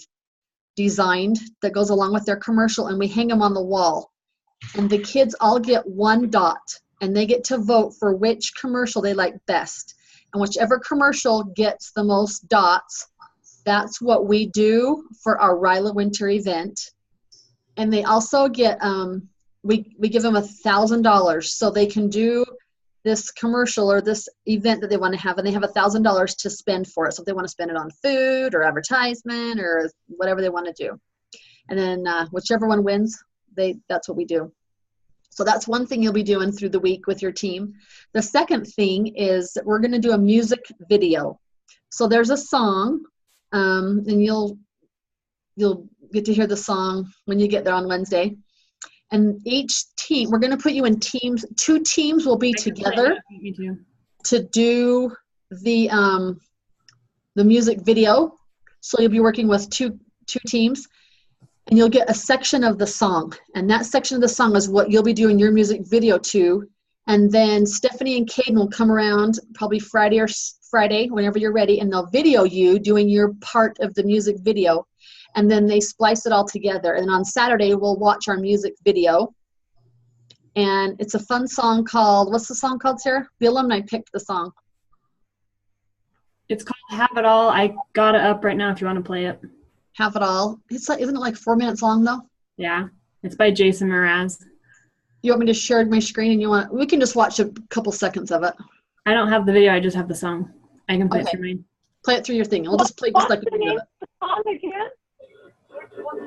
designed that goes along with their commercial, and we hang them on the wall. And the kids all get 1 dot, and they get to vote for which commercial they like best. And whichever commercial gets the most dots, that's what we do for our RYLA winter event. And they also get, we give them $1,000 so they can do this commercial or this event that they want to have, and they have $1,000 to spend for it. So if they want to spend it on food or advertisement or whatever they want to do. And then whichever one wins, that's what we do. So that's one thing you'll be doing through the week with your team. The second thing is that we're going to do a music video. So there's a song, and you'll get to hear the song when you get there on Wednesday. And each team, we're going to put you in teams. 2 teams will be together to do the music video. So you'll be working with two teams, and you'll get a section of the song. And that section of the song is what you'll be doing your music video to. And then Stephanie and Caden will come around probably Friday, whenever you're ready, and they'll video you doing your part of the music video. And then they splice it all together. And on Saturday, we'll watch our music video. And it's a fun song called, what's the song called, Sarah? The alumni picked the song. It's called Have It All. I got it up right now if you want to play it. Have It All. It's like, isn't it like 4 minutes long though? Yeah, it's by Jason Mraz. You want me to share my screen and we can just watch a couple seconds of it. I don't have the video, I just have the song. I can play it through mine. Play it through your thing. We'll just play just like you do it.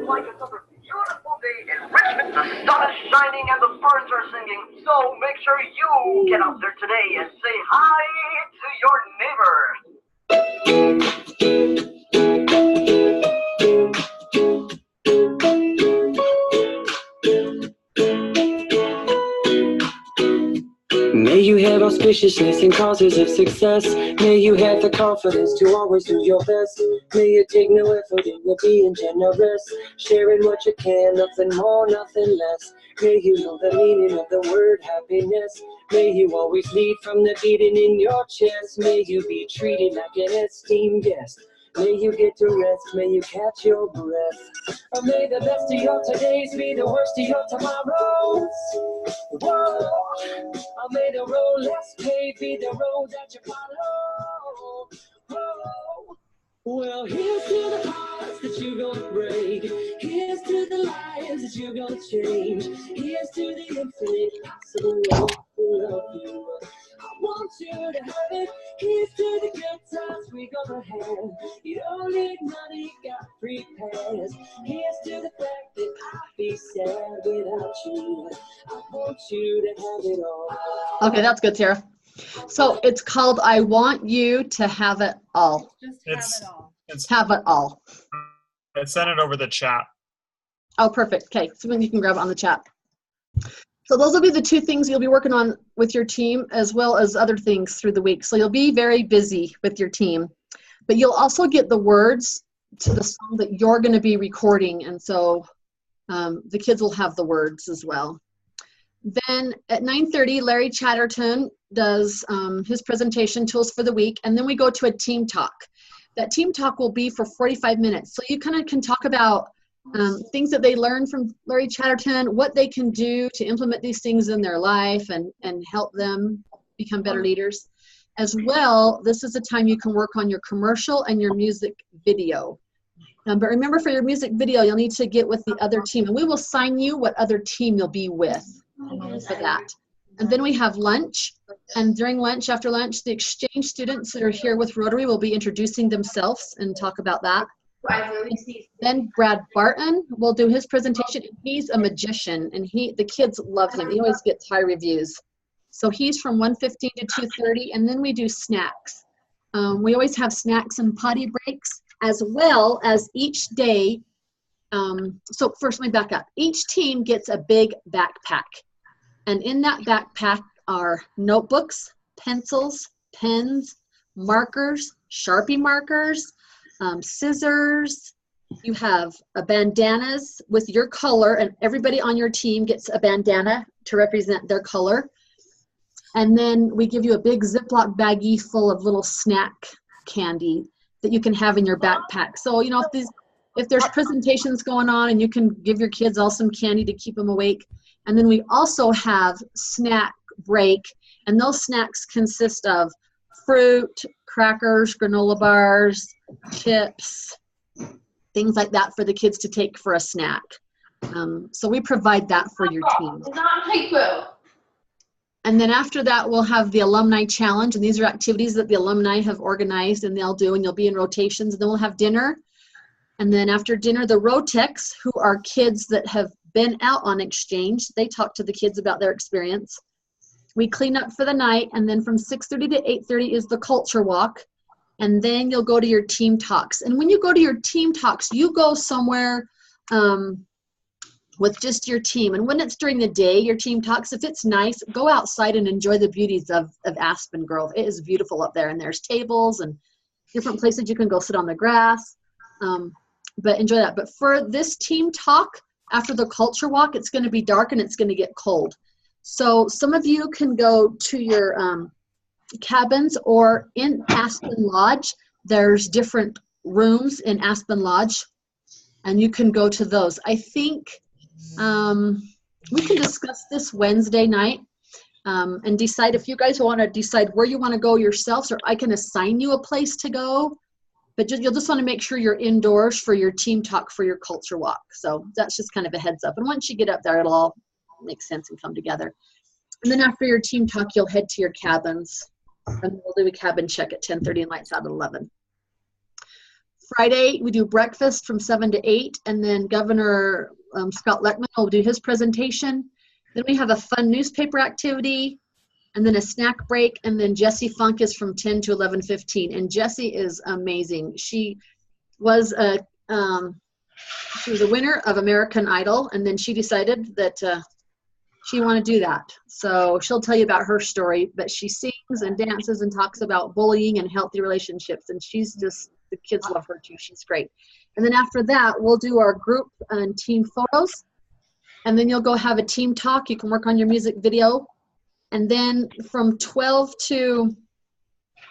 Like another beautiful day in Richmond. The sun is shining and the birds are singing. So make sure you get out there today and say hi to your neighbor. May you have auspiciousness and causes of success. May you have the confidence to always do your best. May you take no effort in your being generous, sharing what you can, nothing more, nothing less. May you know the meaning of the word happiness. May you always lead from the beating in your chest. May you be treated like an esteemed guest. May you get to rest, may you catch your breath. Or may the best of your todays be the worst of your tomorrows. Whoa. Or may the road less paved be the road that you follow. Whoa. Well, here's to the hearts that you're gonna break. Here's to the lives that you're gonna change. Here's to the infinite possible love to love you. I want you to have it. Here's to the good times we gonna have. You don't need money, got free pass. Here's to the fact that I'd be sad without you. I want you to have it all. Okay, that's good, Tara. So it's called I Want You to Have It All. Just have it all. Have it all. I sent it over the chat. Oh, perfect. Okay, so then you can grab it on the chat. So those will be the two things you'll be working on with your team, as well as other things through the week. So you'll be very busy with your team, but you'll also get the words to the song that you're going to be recording. And so the kids will have the words as well. Then at 9:30, Larry Chatterton does his presentation, Tools for the Week, and then we go to a team talk. That team talk will be for 45 minutes. So you kind of can talk about things that they learned from Larry Chatterton, what they can do to implement these things in their life and help them become better leaders. As well, this is the time you can work on your commercial and your music video. But remember, for your music video, you'll need to get with the other team, and we will sign you what other team you'll be with for that. And then we have lunch, and during lunch, after lunch, the exchange students that are here with Rotary will be introducing themselves and talk about that. Then Brad Barton will do his presentation. He's a magician, and the kids love him. He always gets high reviews. So he's from 1:15 to 2:30, and then we do snacks. We always have snacks and potty breaks, as well as each day. So first, let me back up. Each team gets a big backpack, and in that backpack are notebooks, pencils, pens, markers, Sharpie markers, scissors. You have bandanas with your color, and everybody on your team gets a bandana to represent their color. And then we give you a big Ziploc baggie full of little snack candy that you can have in your backpack. So, you know, if there's presentations going on, and you can give your kids all some candy to keep them awake. And then we also have snack break, and those snacks consist of fruit, crackers, granola bars, chips, things like that for the kids to take for a snack. So we provide that for your team. And then after that, we'll have the Alumni Challenge, and these are activities that the alumni have organized and they'll do, and you'll be in rotations. And then we'll have dinner. And then after dinner, the Rotecs, who are kids that have been out on exchange, they talk to the kids about their experience. We clean up for the night, and then from 6:30 to 8:30 is the culture walk. And then you'll go to your team talks. And when you go to your team talks, you go somewhere with just your team. And when it's during the day, your team talks, if it's nice, go outside and enjoy the beauties of Aspen Grove. It is beautiful up there, and there's tables and different places you can go sit on the grass. But enjoy that. But for this team talk, after the culture walk, it's going to be dark and it's going to get cold. So some of you can go to your cabins, or in Aspen Lodge, there's different rooms in Aspen Lodge, and you can go to those. I think we can discuss this Wednesday night, and decide if you guys want to decide where you want to go yourselves, or I can assign you a place to go. But you'll just want to make sure you're indoors for your team talk for your culture walk. So that's just kind of a heads up. And once you get up there, it'll all make sense and come together. And then after your team talk, you'll head to your cabins. And we'll do a cabin check at 10:30 and lights out at 11. Friday, we do breakfast from 7 to 8. And then Governor Scott Leckman will do his presentation. Then we have a fun newspaper activity, and then a snack break, and then Jessie Funk is from 10 to 11:15. And Jessie is amazing. She was a winner of American Idol, and then she decided that she wanted to do that. So she'll tell you about her story, but she sings and dances and talks about bullying and healthy relationships, and she's just, the kids love her too. She's great. And then after that, we'll do our group and team photos, and then you'll go have a team talk. You can work on your music video. And then from 12 to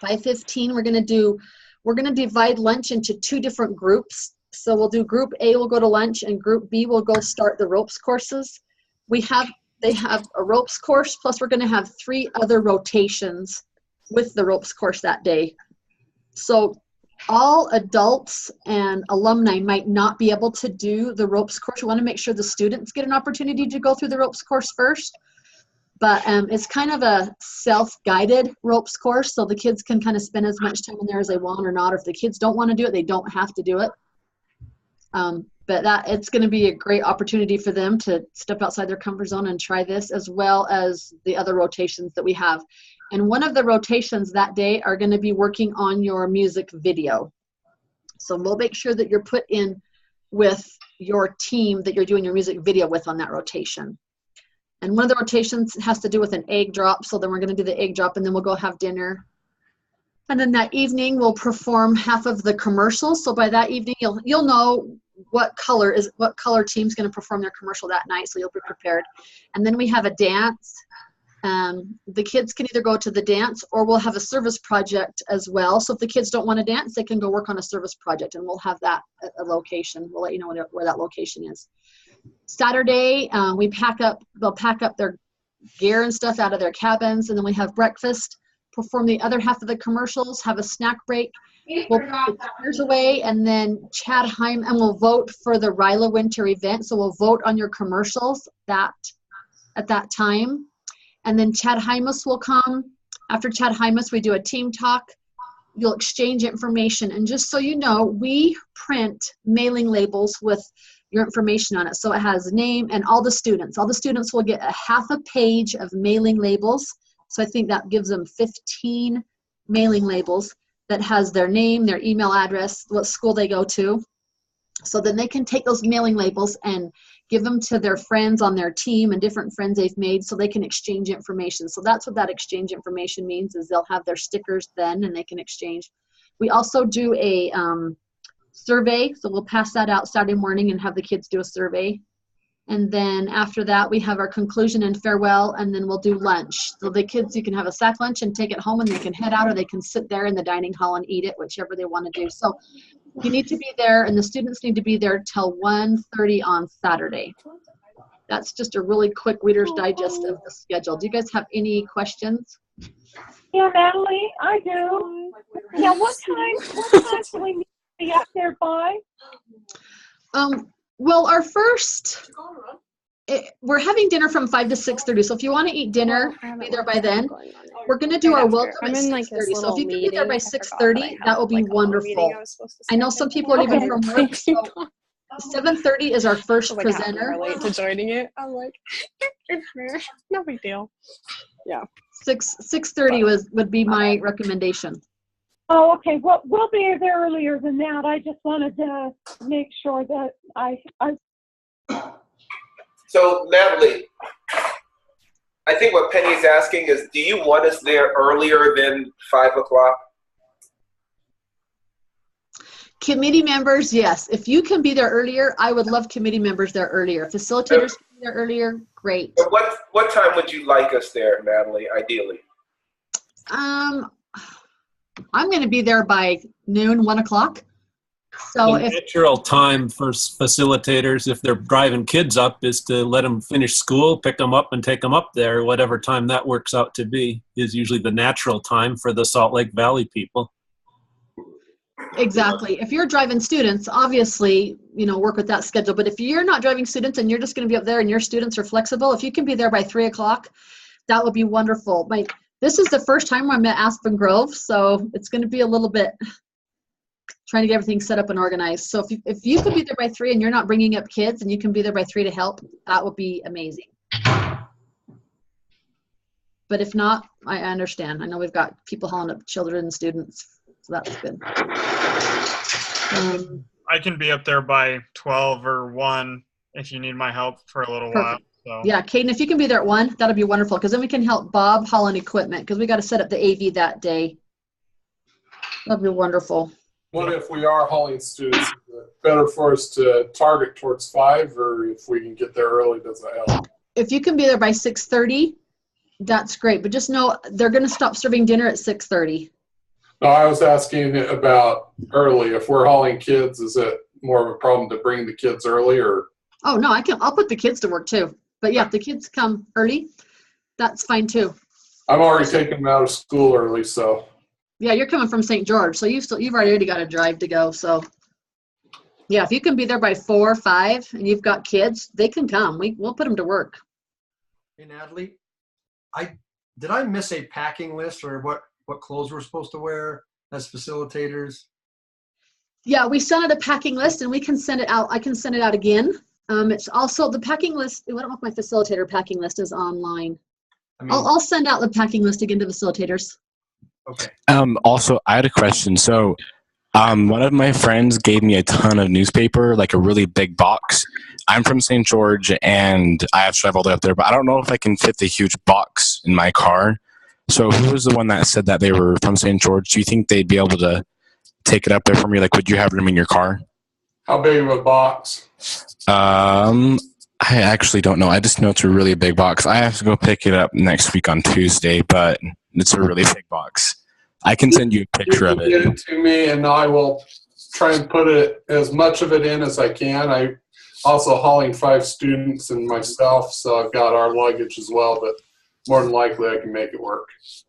5:15, we're going to divide lunch into 2 different groups. So we'll do group A will go to lunch, and group B will go start the ropes courses. They have a ropes course, plus we're going to have 3 other rotations with the ropes course that day. So all adults and alumni might not be able to do the ropes course. We want to make sure the students get an opportunity to go through the ropes course first. But it's kind of a self-guided ropes course, so the kids can kind of spend as much time in there as they want or not. Or if the kids don't want to do it, they don't have to do it. But it's going to be a great opportunity for them to step outside their comfort zone and try this, as well as the other rotations that we have. And one of the rotations that day are going to be working on your music video. So we'll make sure that you're put in with your team that you're doing your music video with on that rotation. And one of the rotations has to do with an egg drop. So then we're going to do the egg drop, and then we'll go have dinner. And then that evening we'll perform half of the commercials. So by that evening, you'll know what color team's going to perform their commercial that night. So you'll be prepared. And then we have a dance. The kids can either go to the dance, or we'll have a service project as well. So if the kids don't want to dance, they can go work on a service project, and we'll have that at a location. We'll let you know where that location is. Saturday, they'll pack up their gear and stuff out of their cabins, and then we have breakfast, perform the other half of the commercials, have a snack break. We'll put the chairs away, and then Chad Heim, and we'll vote for the RYLA winter event. So we'll vote on your commercials at that time. And then Chad Hymus will come. After Chad Hymus, we do a team talk. You'll exchange information. And just so you know, we print mailing labels with your information on it. So it has name and all the students. All the students will get a half a page of mailing labels. So I think that gives them 15 mailing labels that has their name, their email address, what school they go to. So then they can take those mailing labels and give them to their friends on their team and different friends they've made, so they can exchange information. So that's what that exchange information means, is they'll have their stickers then and they can exchange. We also do a survey, so we'll pass that out Saturday morning and have the kids do a survey. And then after that, we have our conclusion and farewell, and then we'll do lunch. So the kids, you can have a sack lunch and take it home, and they can head out, or they can sit there in the dining hall and eat it, whichever they want to do. So you need to be there, and the students need to be there till 1:30 on Saturday. That's just a really quick Reader's Digest of the schedule. Do you guys have any questions? Yeah, Natalie, I do. Yeah, what time do we need to be out there by? Well, we're having dinner from 5 to 6:30. So if you want to eat dinner, be there by then. We're going to do our welcome at 6:30. So if you can be there by 6:30, that will be wonderful. I know some people are leaving from work. So 7:30 is our first presenter. I'm late to joining it. I'm like, no big deal. Yeah. 6:30 would be my recommendation. Oh, okay. Well, we'll be there earlier than that. I just wanted to make sure that I. So, Natalie, I think what Penny's asking is, do you want us there earlier than 5 o'clock? Committee members, yes. If you can be there earlier, I would love committee members there earlier. Facilitators can be there earlier, great. But what time would you like us there, Natalie, ideally? I'm going to be there by noon, 1 o'clock. So the natural time for facilitators, if they're driving kids up, is to let them finish school, pick them up and take them up there. Whatever time that works out to be is usually the natural time for the Salt Lake Valley people. exactly. If you're driving students, obviously, work with that schedule. But if you're not driving students and you're just going to be up there and your students are flexible, if you can be there by 3 o'clock, that would be wonderful. This is the first time I'm at Aspen Grove, so it's going to be a little bit trying to get everything set up and organized. So if you could be there by 3 and you're not bringing up kids and you can be there by 3 to help, that would be amazing. But if not, I understand. I know we've got people hauling up children and students, so that's good. I can be up there by 12 or 1 if you need my help for a little while. So. Yeah, Caden, if you can be there at 1, that'll be wonderful, because then we can help Bob haul in equipment, because we got to set up the AV that day. That'll be wonderful. What if we are hauling students? Is it better for us to target towards 5, or if we can get there early, does that help? If you can be there by 6:30, that's great. But just know they're going to stop serving dinner at 6:30. No, I was asking about early. If we're hauling kids, is it more of a problem to bring the kids early, or? Oh no, I'll put the kids to work too. But yeah, if the kids come early, that's fine too. I'm already taking them out of school early, so. Yeah, you're coming from St. George, so you've already got a drive to go. So yeah, if you can be there by 4 or 5 and you've got kids, they can come. We'll put them to work. Hey Natalie, did I miss a packing list, or what clothes we're supposed to wear as facilitators? Yeah, we sent out a packing list and we can send it out. I can send it out again. It's also the packing list. I don't know if my facilitator packing list is online. I'll send out the packing list again to facilitators. Okay. Also, I had a question. So one of my friends gave me a ton of newspaper, like a really big box. I'm from St. George, and I have to drive all the way up there, but I don't know if I can fit the huge box in my car. So who was the one that said that they were from St. George? Do you think they'd be able to take it up there for me? Like, would you have room in your car? How big of a box? I actually don't know. I just know it's a really big box. I have to go pick it up next week on Tuesday, but it's a really big box. I can send you a picture of it. Get it to me, and I will try and put it as much of it in as I can. I also hauling 5 students and myself, so I've got our luggage as well, but more than likely I can make it work.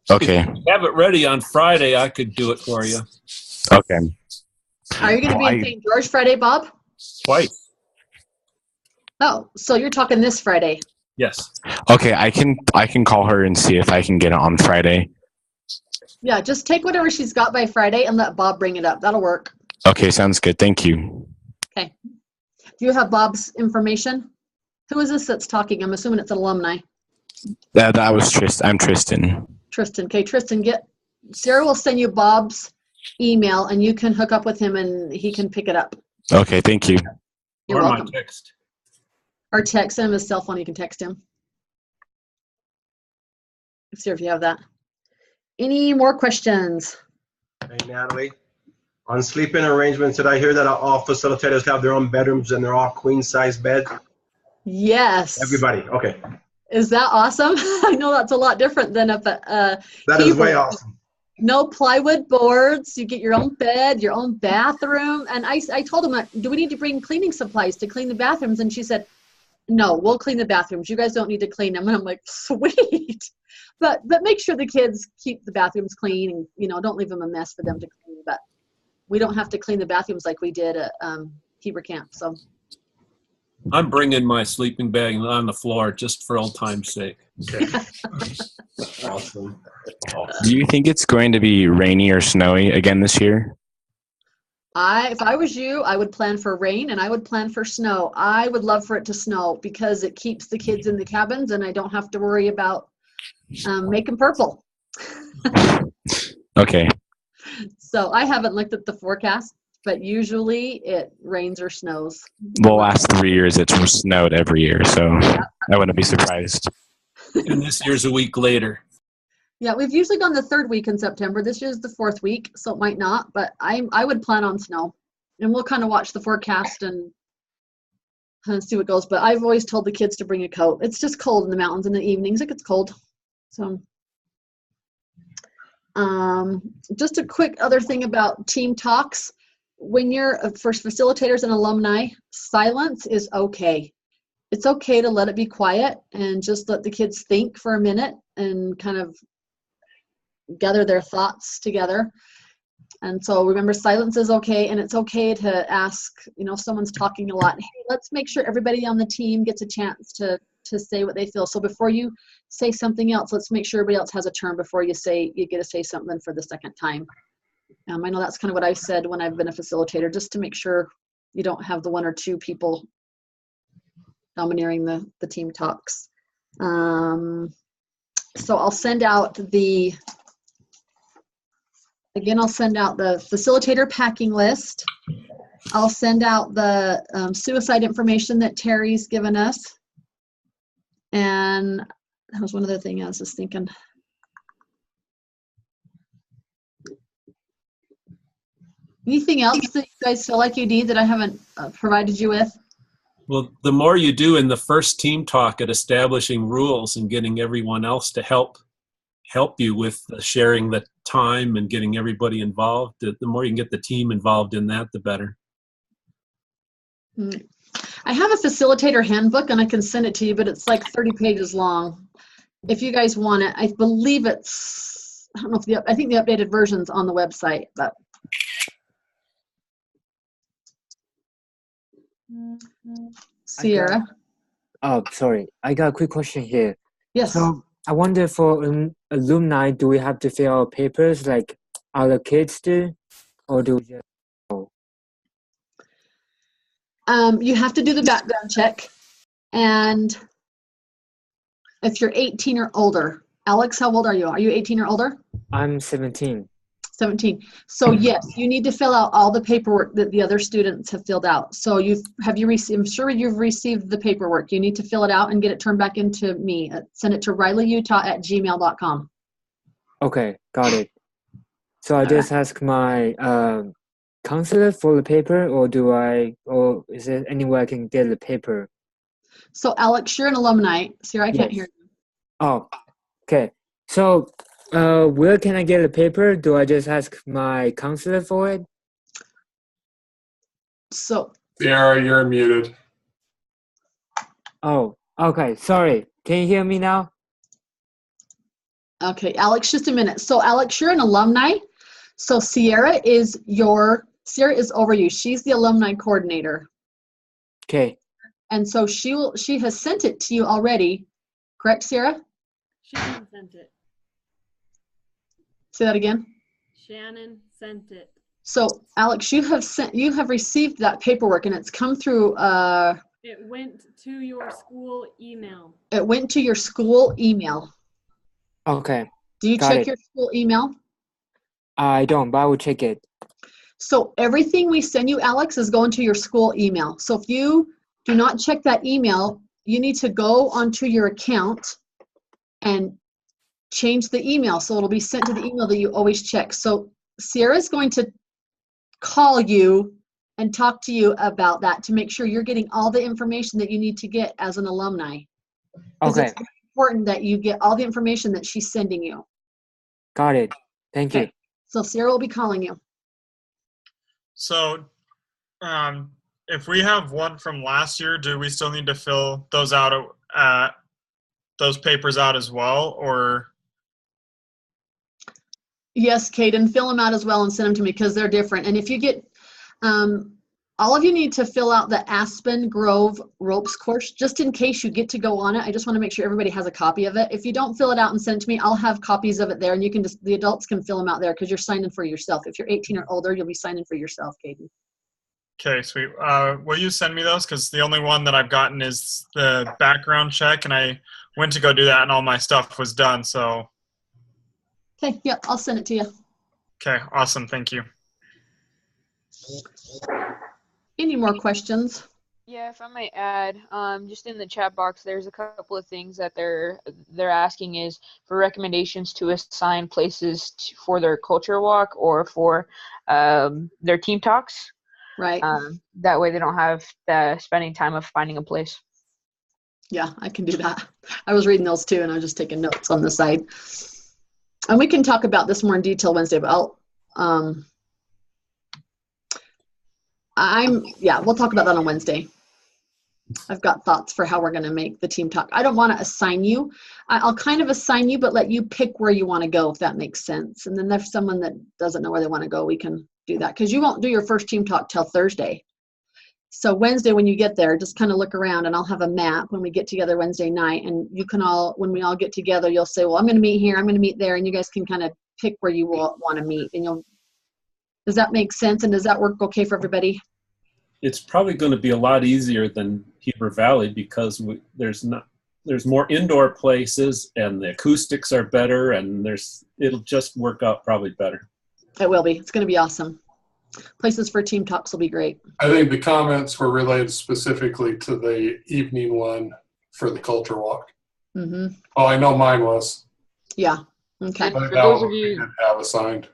Okay. If you have it ready on Friday, I could do it for you. Okay. Are you going to be in St. George Friday, Bob? Twice. Oh, so you're talking this Friday? Yes. Okay, I can call her and see if I can get it on Friday. Yeah, just take whatever she's got by Friday and let Bob bring it up. That'll work. Okay, sounds good. Thank you. Okay. Do you have Bob's information? Who is this that's talking? I'm assuming it's an alumni. That was Tristan. I'm Tristan. Tristan. Okay, Tristan, Sarah will send you Bob's email and you can hook up with him and he can pick it up. Okay, thank you. You're or welcome. My text. Or text him his cell phone. You can text him. Let's see if you have that. Any more questions? Hey, Natalie. On sleeping arrangements, did I hear that all facilitators have their own bedrooms and they're all queen-size beds? Yes. Everybody. Okay. Is that awesome? I know that's a lot different than up at That is way awesome. No plywood boards. You get your own bed, your own bathroom. And I told him, do we need to bring cleaning supplies to clean the bathrooms? And she said, no, we'll clean the bathrooms. You guys don't need to clean them. And I'm like, sweet. But make sure the kids keep the bathrooms clean and, don't leave them a mess for them to clean. But we don't have to clean the bathrooms like we did at Heber Camp. So I'm bringing my sleeping bag on the floor just for old time's sake. Okay. Awesome. Do you think it's going to be rainy or snowy again this year? If I was you, I would plan for rain and I would plan for snow. I would love for it to snow because it keeps the kids in the cabins and I don't have to worry about making purple. Okay. So I haven't looked at the forecast, but usually it rains or snows. Well, last 3 years it's snowed every year, so I wouldn't be surprised. And this year's a week later. Yeah, we've usually gone the 3rd week in September. This year's the 4th week, so it might not, but I would plan on snow. And we'll kind of watch the forecast and see what goes. But I've always told the kids to bring a coat. It's just cold in the mountains in the evenings. It gets cold. So just a quick other thing about team talks. when you're for facilitators and alumni, silence is okay. It's okay to let it be quiet and just let the kids think for a minute and kind of gather their thoughts together. And so remember, silence is okay, and it's okay to ask, you know, if someone's talking a lot, hey, let's make sure everybody on the team gets a chance to say what they feel. So before you say something else, let's make sure everybody else has a turn before you get to say something for the second time. I know that's kind of what I've said when I've been a facilitator, just to make sure you don't have the one or two people domineering the team talks. So I'll send out the facilitator packing list. I'll send out the suicide information that Terry's given us. And that was one other thing I was just thinking. Anything else that you guys feel like you need that I haven't provided you with? Well, the more you do in the first team talk at establishing rules and getting everyone else to help you with sharing the time and getting everybody involved, the more you can get the team involved in that, the better. I have a facilitator handbook and I can send it to you, but it's like 30 pages long. If you guys want it, I believe it's, I don't know if I think the updated version's on the website, but. Sierra. Oh, sorry. I got a quick question here. Yes. So I wonder, for alumni, do we have to fill out papers like other kids do, or do we just? You have to do the background check, and if you're 18 or older. Alex, how old are you? Are you 18 or older? I'm 17. 17. So yes, you need to fill out all the paperwork that the other students have filled out. So I'm sure you've received the paperwork. You need to fill it out and get it turned back into me. Send it to rylautah@gmail.com. Okay, got it. So I just ask my counselor for the paper, or is there any way I can get the paper? So Alex, you're an alumni. Sierra, I can't hear you. Oh, okay. So where can I get the paper? Do I just ask my counselor for it? So Sierra, you're muted. Oh, okay. Sorry. Can you hear me now? Okay, Alex, just a minute. So Alex, you're an alumni. So Sierra is over you. She's the alumni coordinator. Okay. And so she has sent it to you already. Correct, Sierra? Shannon sent it. Say that again. Shannon sent it. So Alex, you have received that paperwork, and it's come through. It went to your school email. It went to your school email. Okay. Do you check your school email? I don't, but I will check it. So everything we send you, Alex, is going to your school email. So if you do not check that email, you need to go onto your account and change the email so it'll be sent to the email that you always check. So Sierra's going to call you and talk to you about that to make sure you're getting all the information that you need to get as an alumni. Okay. It's important that you get all the information that she's sending you. Got it. Thank you. So Sierra will be calling you. So if we have one from last year, do we still need to fill those out, those papers out as well, or? Yes, Caden, fill them out as well and send them to me because they're different. And if you get, all of you need to fill out the Aspen Grove ropes course, just in case you get to go on it. I just want to make sure everybody has a copy of it. If you don't fill it out and send it to me, I'll have copies of it there, and you can the adults can fill them out there because you're signing for yourself. If you're 18 or older, you'll be signing for yourself, Caden. Okay, sweet. Will you send me those? Because the only one that I've gotten is the background check, and I went to go do that, and all my stuff was done, so. Okay, yeah, I'll send it to you. Okay, awesome. Thank you. Any more questions? Yeah, if I might add, just in the chat box, there's a couple of things that they're asking is for recommendations to assign places for their culture walk or for their team talks. Right. That way they don't have the spending time of finding a place. Yeah, I can do that. I was reading those too, and I was just taking notes on the side. And we can talk about this more in detail Wednesday, but We'll talk about that on Wednesday. I've got thoughts for how we're going to make the team talk. I don't want to assign you. I'll kind of assign you, but let you pick where you want to go, if that makes sense. And then if someone that doesn't know where they want to go, we can do that, because you won't do your first team talk till Thursday. So Wednesday, when you get there, just kind of look around, and I'll have a map when we get together Wednesday night, and you can all, when we all get together, you'll say, well, I'm going to meet here, I'm going to meet there, and you guys can kind of pick where you want to meet. And does that make sense? And does that work okay for everybody? It's probably going to be a lot easier than Heber Valley, because there's more indoor places, and the acoustics are better, and it'll just work out probably better. It will be. It's going to be awesome. Places for team talks will be great. I think the comments were related specifically to the evening one for the culture walk. Mm-hmm. Oh, I know mine was. Yeah. Okay. For those of you have assigned.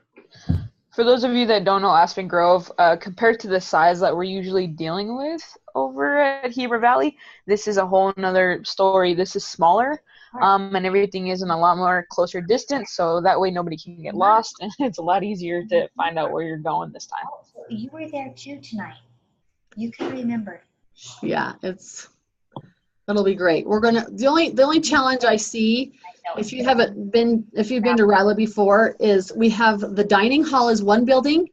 For those of you that don't know Aspen Grove, compared to the size that we're usually dealing with over at Heber Valley, this is a whole nother story. This is smaller, and everything is in a lot more closer distance, so that way nobody can get lost, and it's a lot easier to find out where you're going this time. You were there too tonight. You can remember. Yeah, it'll be great. The only challenge I see, if you've been to RYLA before, is we have the dining hall is one building,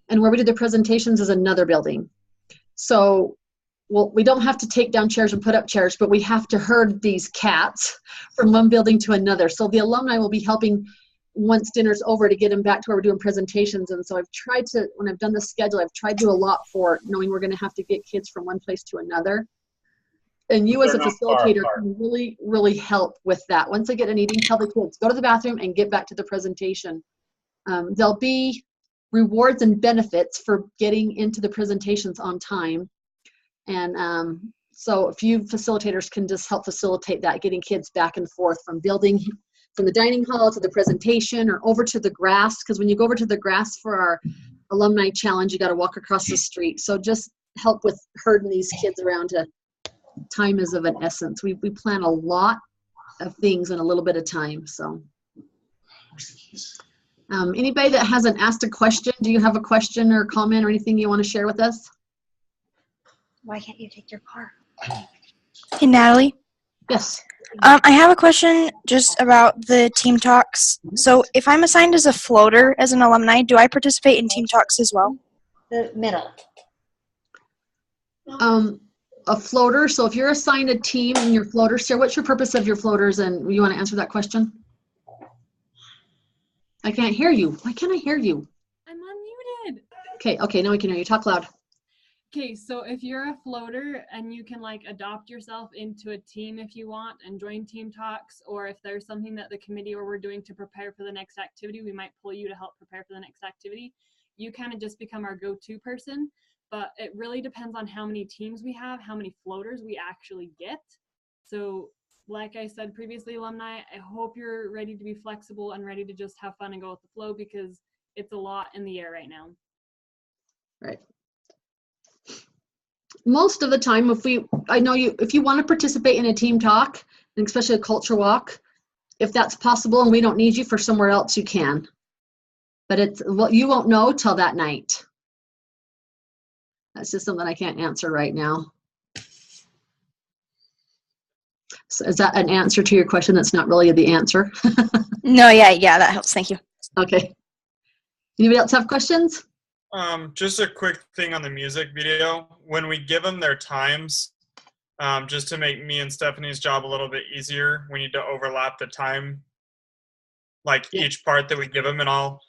and where we do the presentations is another building. So, we don't have to take down chairs and put up chairs, but we have to herd these cats from one building to another. So the alumni will be helping once dinner's over to get them back to where we're doing presentations. And so I've tried to, when I've done the schedule, I've tried to do a lot for knowing we're going to have to get kids from one place to another. And you as a facilitator can really, really help with that. Once they get an eating, tell the kids, go to the bathroom and get back to the presentation. There'll be rewards and benefits for getting into the presentations on time. And so a few facilitators can just help facilitate that, getting kids back and forth from the dining hall to the presentation or over to the grass. Because when you go over to the grass for our alumni challenge, you got to walk across the street. So just help with herding these kids around. Time is of an essence. We plan a lot of things in a little bit of time. So anybody that hasn't asked a question, do you have a question or comment or anything you want to share with us? Why can't you take your car? Hey, Natalie. Yes. I have a question just about the team talks. So if I'm assigned as a floater as an alumni, do I participate in team talks as well? The middle. A floater. So if you're assigned a team and your floaters, Sarah, what's your purpose of your floaters? And you want to answer that question? I can't hear you. Why can't I hear you? I'm unmuted. Okay, now we can hear you. Talk loud. Okay, so if you're a floater and you can adopt yourself into a team if you want and join team talks, or if there's something that the committee or we're doing to prepare for the next activity, we might pull you to help prepare for the next activity. You kind of just become our go-to person, but it really depends on how many teams we have, how many floaters we actually get. So like I said previously, alumni, I hope you're ready to be flexible and ready to just have fun and go with the flow, because it's a lot in the air right now. Right. Most of the time, if you want to participate in a team talk, and especially a culture walk, if that's possible and we don't need you for somewhere else, you can. But you won't know till that night. That's just something I can't answer right now. So is that an answer to your question that's not really the answer? No, yeah, that helps. Thank you. Okay. Anybody else have questions? Just a quick thing on the music video. When we give them their times, just to make me and Stephanie's job a little bit easier, we need to overlap the time, each part that we give them, and I'll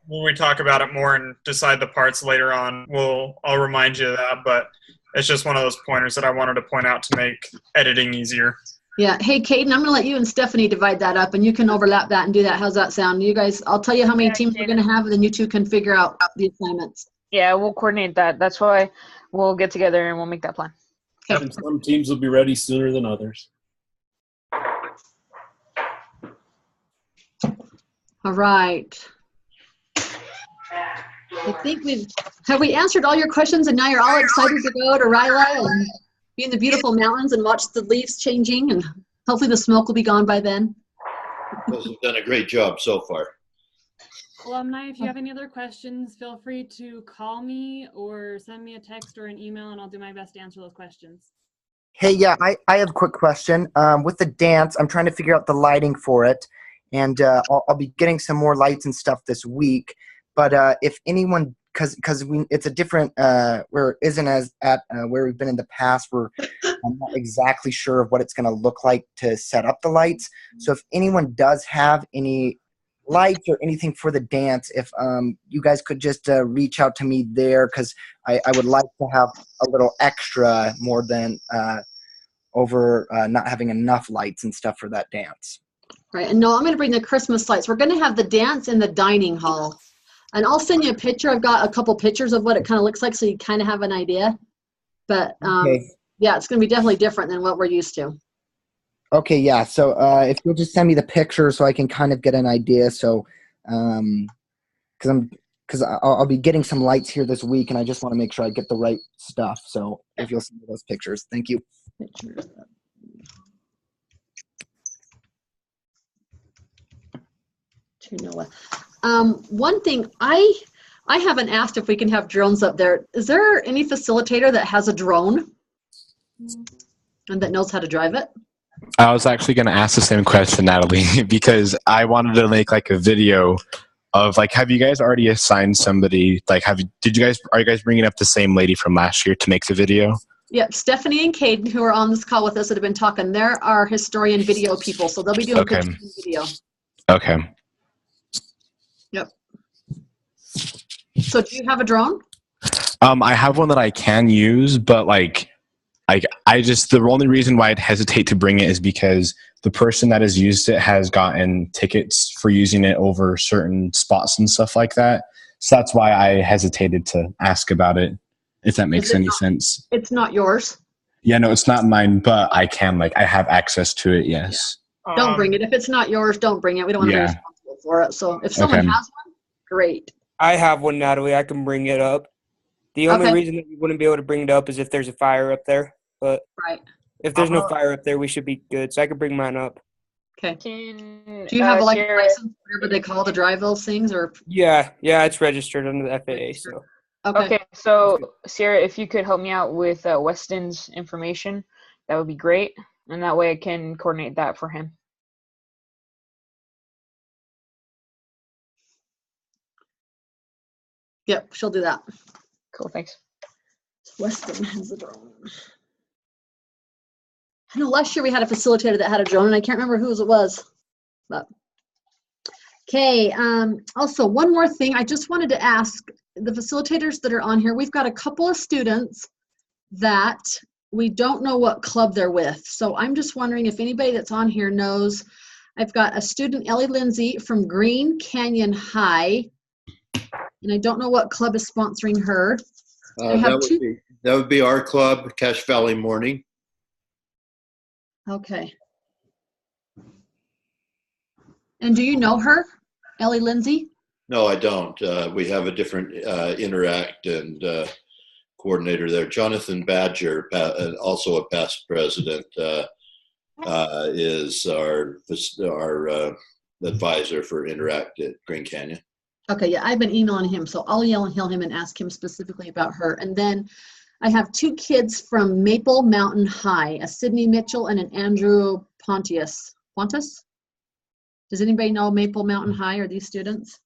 when we talk about it more and decide the parts later on, I'll remind you of that, but it's just one of those pointers that I wanted to point out to make editing easier. Yeah. Hey, Caden, I'm going to let you and Stephanie divide that up, and you can overlap that and do that. How's that sound? You guys, I'll tell you how many teams we're going to have, and then you two can figure out the assignments. Yeah, we'll coordinate that. That's why we'll get together and we'll make that plan. Okay. Some teams will be ready sooner than others. All right. I think have we answered all your questions, and now you're all excited to go to RYLA and be in the beautiful mountains and watch the leaves changing, and hopefully the smoke will be gone by then. You guys have done a great job so far. Alumni, if you have any other questions, feel free to call me or send me a text or an email, and I'll do my best to answer those questions. Hey, yeah, I have a quick question. With the dance, I'm trying to figure out the lighting for it, and I'll be getting some more lights and stuff this week. But if anyone, because it's a different, where it isn't as at where we've been in the past, where I'm not exactly sure of what it's going to look like to set up the lights. So if anyone does have any lights or anything for the dance, if you guys could just reach out to me there, because I would like to have a little extra more than over not having enough lights and stuff for that dance. Right, and no, I'm going to bring the Christmas lights. We're going to have the dance in the dining hall. And I'll send you a picture. I've got a couple pictures of what it kind of looks like so you kind of have an idea. But Okay. yeah, it's going to be definitely different than what we're used to. Okay, yeah. So if you'll just send me the picture so I can kind of get an idea. So, because I'll be getting some lights here this week, and I just want to make sure I get the right stuff. So if you'll send me those pictures, thank you. Pictures. One thing I haven't asked if we can have drones up there. Is there any facilitator that has a drone and that knows how to drive it? I was actually going to ask the same question, Natalie, because I wanted to make like a video of like, have you guys already assigned somebody? Like, are you guys bringing up the same lady from last year to make the video? Yep, Stephanie and Caden, who are on this call with us that have been talking, they're our historian video people, so they'll be doing Okay. pictures and video. Okay. Yep. So do you have a drone? I have one that I can use, but the only reason why I'd hesitate to bring it is because the person that has used it has gotten tickets for using it over certain spots and stuff like that. So that's why I hesitated to ask about it, if that makes any sense. It's not yours. Yeah, no, it's not mine, but I have access to it, yes. Yeah. Don't bring it. If it's not yours, don't bring it. We don't want to be responsible for it. So if someone has one, great. I have one, Natalie. I can bring it up. The only reason that we wouldn't be able to bring it up is if there's a fire up there. But if there's no fire up there, we should be good. So I could bring mine up. Okay. Do you have a license, whatever they call to drive those things, or? Yeah, it's registered under the FAA. So. Okay. So Sierra, if you could help me out with Weston's information, that would be great, and that way I can coordinate that for him. Yep, she'll do that. Cool, thanks. Weston has a drone. I know last year we had a facilitator that had a drone, and I can't remember whose it was. But okay. Also, one more thing. I just wanted to ask the facilitators that are on here. We've got a couple of students that we don't know what club they're with. So I'm just wondering if anybody that's on here knows. I've got a student, Ellie Lindsay, from Green Canyon High, and I don't know what club is sponsoring her. That would be our club, Cache Valley Morning. Okay. And do you know her, Ellie Lindsay? No, I don't. We have a different Interact and coordinator there. Jonathan Badger, also a past president, is our advisor for Interact at Green Canyon. Okay, yeah, I've been emailing him, so I'll email him and ask him specifically about her. And then I have two kids from Maple Mountain High, a Sydney Mitchell and an Andrew Pontius. Pontus? Does anybody know Maple Mountain High? Are these students?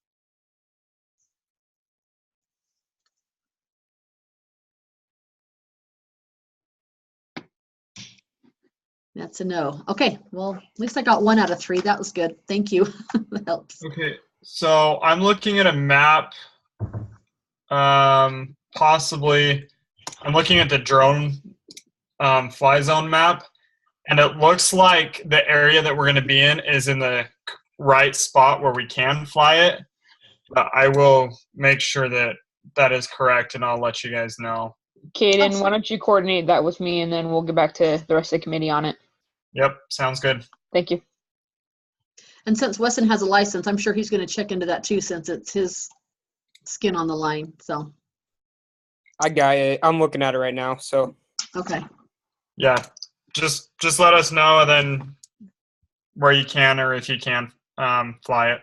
That's a no. Okay, well, at least I got 1 out of 3. That was good. Thank you. That helps. Okay, so I'm looking at a map. Possibly, I'm looking at the drone fly zone map, and it looks like the area that we're going to be in is in the right spot where we can fly it. But I will make sure that that is correct, and I'll let you guys know. Caden, why don't you coordinate that with me, and then we'll get back to the rest of the committee on it. Yep, sounds good. Thank you. And since Weston has a license, I'm sure he's going to check into that too, since it's his skin on the line. So I got it. I'm looking at it right now. So okay. Yeah, just let us know, and then where you can or if you can fly it.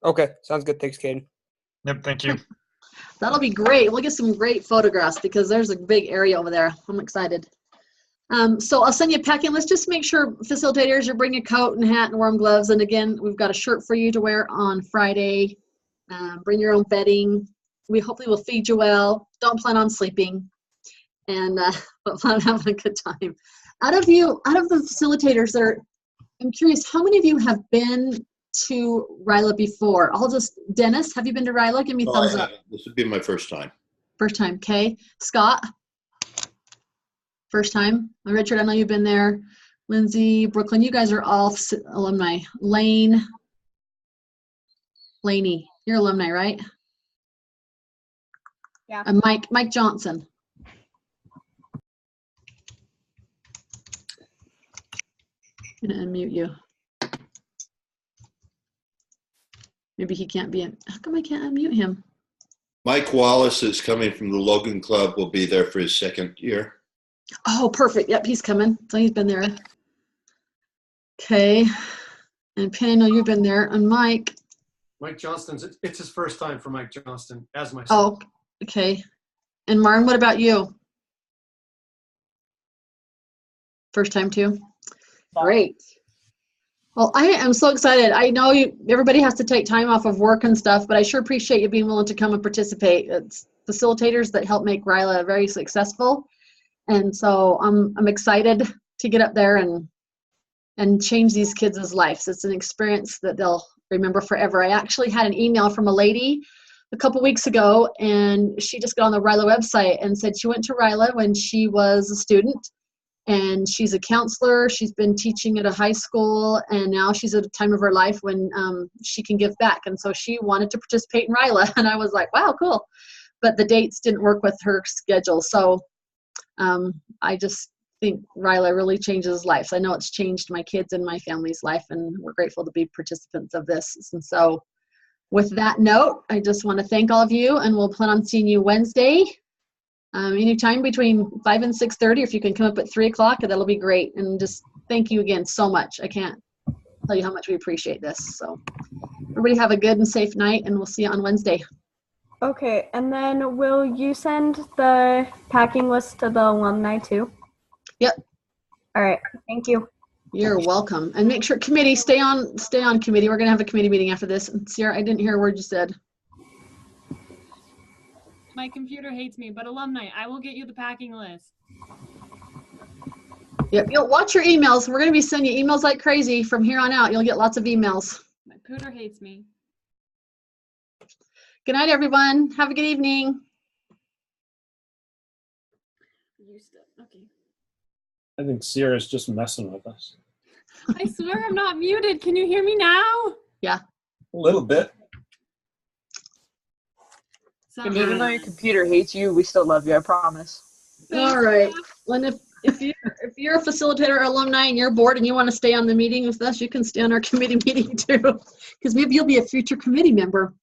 Okay, sounds good. Thanks, Caden. Yep, thank you. That'll be great. We'll get some great photographs because there's a big area over there. I'm excited. So I'll send you a packing list. Just make sure, facilitators, you bring a coat and hat and warm gloves. And again, we've got a shirt for you to wear on Friday. Bring your own bedding. We hopefully will feed you well. Don't plan on sleeping. And but plan on having a good time. Out of the facilitators I'm curious, how many of you have been to RYLA before? Dennis, have you been to RYLA? Give me a thumbs up. This would be my first time. First time, okay. Scott? First time. Richard, I know you've been there. Lindsay, Brooklyn, you guys are all alumni. Laney, you're alumni, right? Yeah. And Mike Johnson. I'm gonna unmute you. Maybe he can't be in. How come I can't unmute him? Mike Wallace is coming from the Logan Club. Will be there for his second year. Oh, perfect. Yep, he's coming. So he's been there. Okay. And Penny, I know you've been there. And Mike. Mike Johnston's, it's his first time for Mike Johnston as myself. Oh, okay. And Martin, what about you? First time too? Great. Well, I am so excited. I know everybody has to take time off of work and stuff, but I sure appreciate you being willing to come and participate. It's facilitators that help make RYLA very successful. And so I'm excited to get up there and change these kids' lives. It's an experience that they'll remember forever. I actually had an email from a lady a couple weeks ago, and she just got on the RYLA website and said she went to RYLA when she was a student. And she's a counselor. She's been teaching at a high school, and now she's at a time of her life when she can give back. And so she wanted to participate in RYLA, and I was like, wow, cool. But the dates didn't work with her schedule. So I just think RYLA really changes lives. I know it's changed my kids and my family's life, and we're grateful to be participants of this. And so with that note, I just want to thank all of you, and we'll plan on seeing you Wednesday. Anytime between 5 and 6:30, if you can come up at 3 o'clock, that'll be great. And just thank you again so much. I can't tell you how much we appreciate this. So everybody have a good and safe night, and we'll see you on Wednesday. Okay, and then will you send the packing list to the alumni too? Yep. All right, thank you. You're welcome. And make sure committee, stay on committee. We're gonna have a committee meeting after this. And Sierra, I didn't hear a word you said. My computer hates me, but alumni, I will get you the packing list. Yep, you'll watch your emails. We're going to be sending you emails like crazy from here on out. You'll get lots of emails. My computer hates me. Good night, everyone. Have a good evening. Okay. I think Sierra's just messing with us. I swear I'm not muted. Can you hear me now? Yeah. A little bit. And even though your computer hates you, we still love you, I promise. All right. Well, if you're a facilitator or alumni and you're bored and you want to stay on the meeting with us, you can stay on our committee meeting too, because maybe you'll be a future committee member.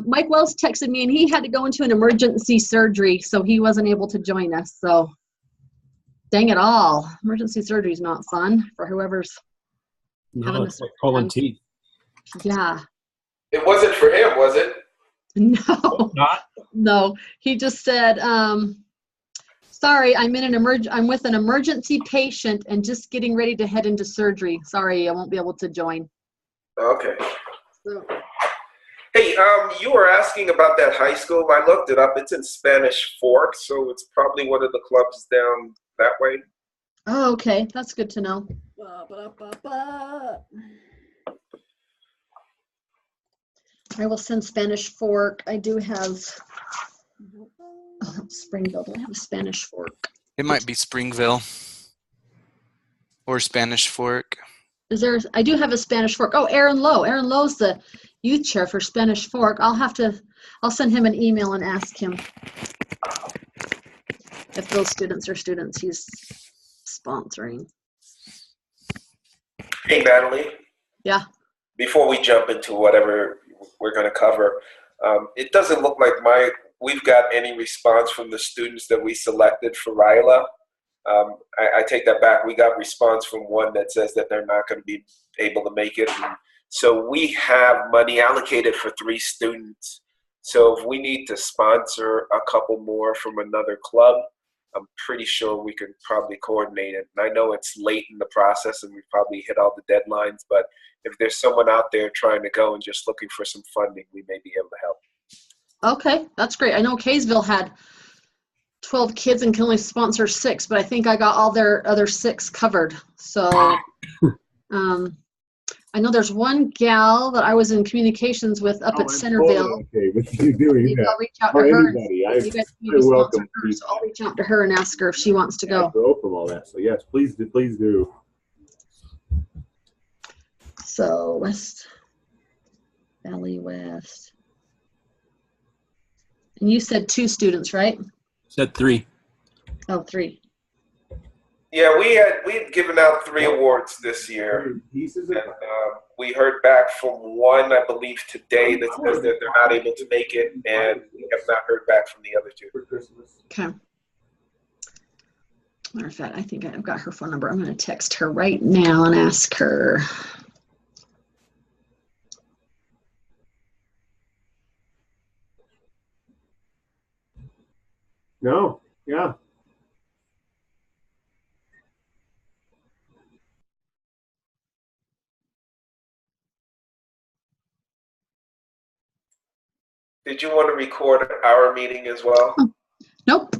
Mike Wells texted me, and he had to go into an emergency surgery, so he wasn't able to join us. So, dang it all. Emergency surgery is not fun for whoever's having No, it's like pulling teeth. Yeah. It wasn't for him, was it? No. Not? No. He just said, sorry, I'm with an emergency patient and just getting ready to head into surgery. Sorry, I won't be able to join. Okay. So. Hey, you were asking about that high school. I looked it up. It's in Spanish Fork, so it's probably one of the clubs down that way. Oh, okay. That's good to know. I will send Spanish Fork. I do have Springville. Do I have a Spanish Fork? It might be Springville or Spanish Fork. I do have a Spanish Fork. Oh, Aaron Lowe. Aaron Lowe's the youth chair for Spanish Fork. I'll send him an email and ask him if those students are students he's sponsoring. Hey, Natalie. Yeah. Before we jump into whatever we're going to cover, it doesn't look like we've got any response from the students that we selected for RYLA. I take that back. We got response from one that says that they're not going to be able to make it. And So we have money allocated for 3 students. So if we need to sponsor a couple more from another club, I'm pretty sure we could probably coordinate it. And I know it's late in the process and we probably hit all the deadlines, but if there's someone out there trying to go and just looking for some funding, we may be able to help. Okay, that's great. I know Kaysville had 12 kids and can only sponsor 6, but I think I got all their other 6 covered. So I know there's one gal that I was in communications with up at Centerville. Okay, what you do, Maybe I'll reach out to her. Anybody, You guys maybe sponsor her, so I'll reach out to her and ask her if she wants to go. Grow from all that. So yes, please do, please do. So West Valley West. And you said 2 students, right? Said 3. Oh, 3. Yeah, we had given out 3 awards this year. And, we heard back from one, I believe, today that says that they're not able to make it, and we have not heard back from the other 2. Okay. Matter of fact, I think I've got her phone number. I'm going to text her right now and ask her. No, yeah. Did you want to record our meeting as well? Nope.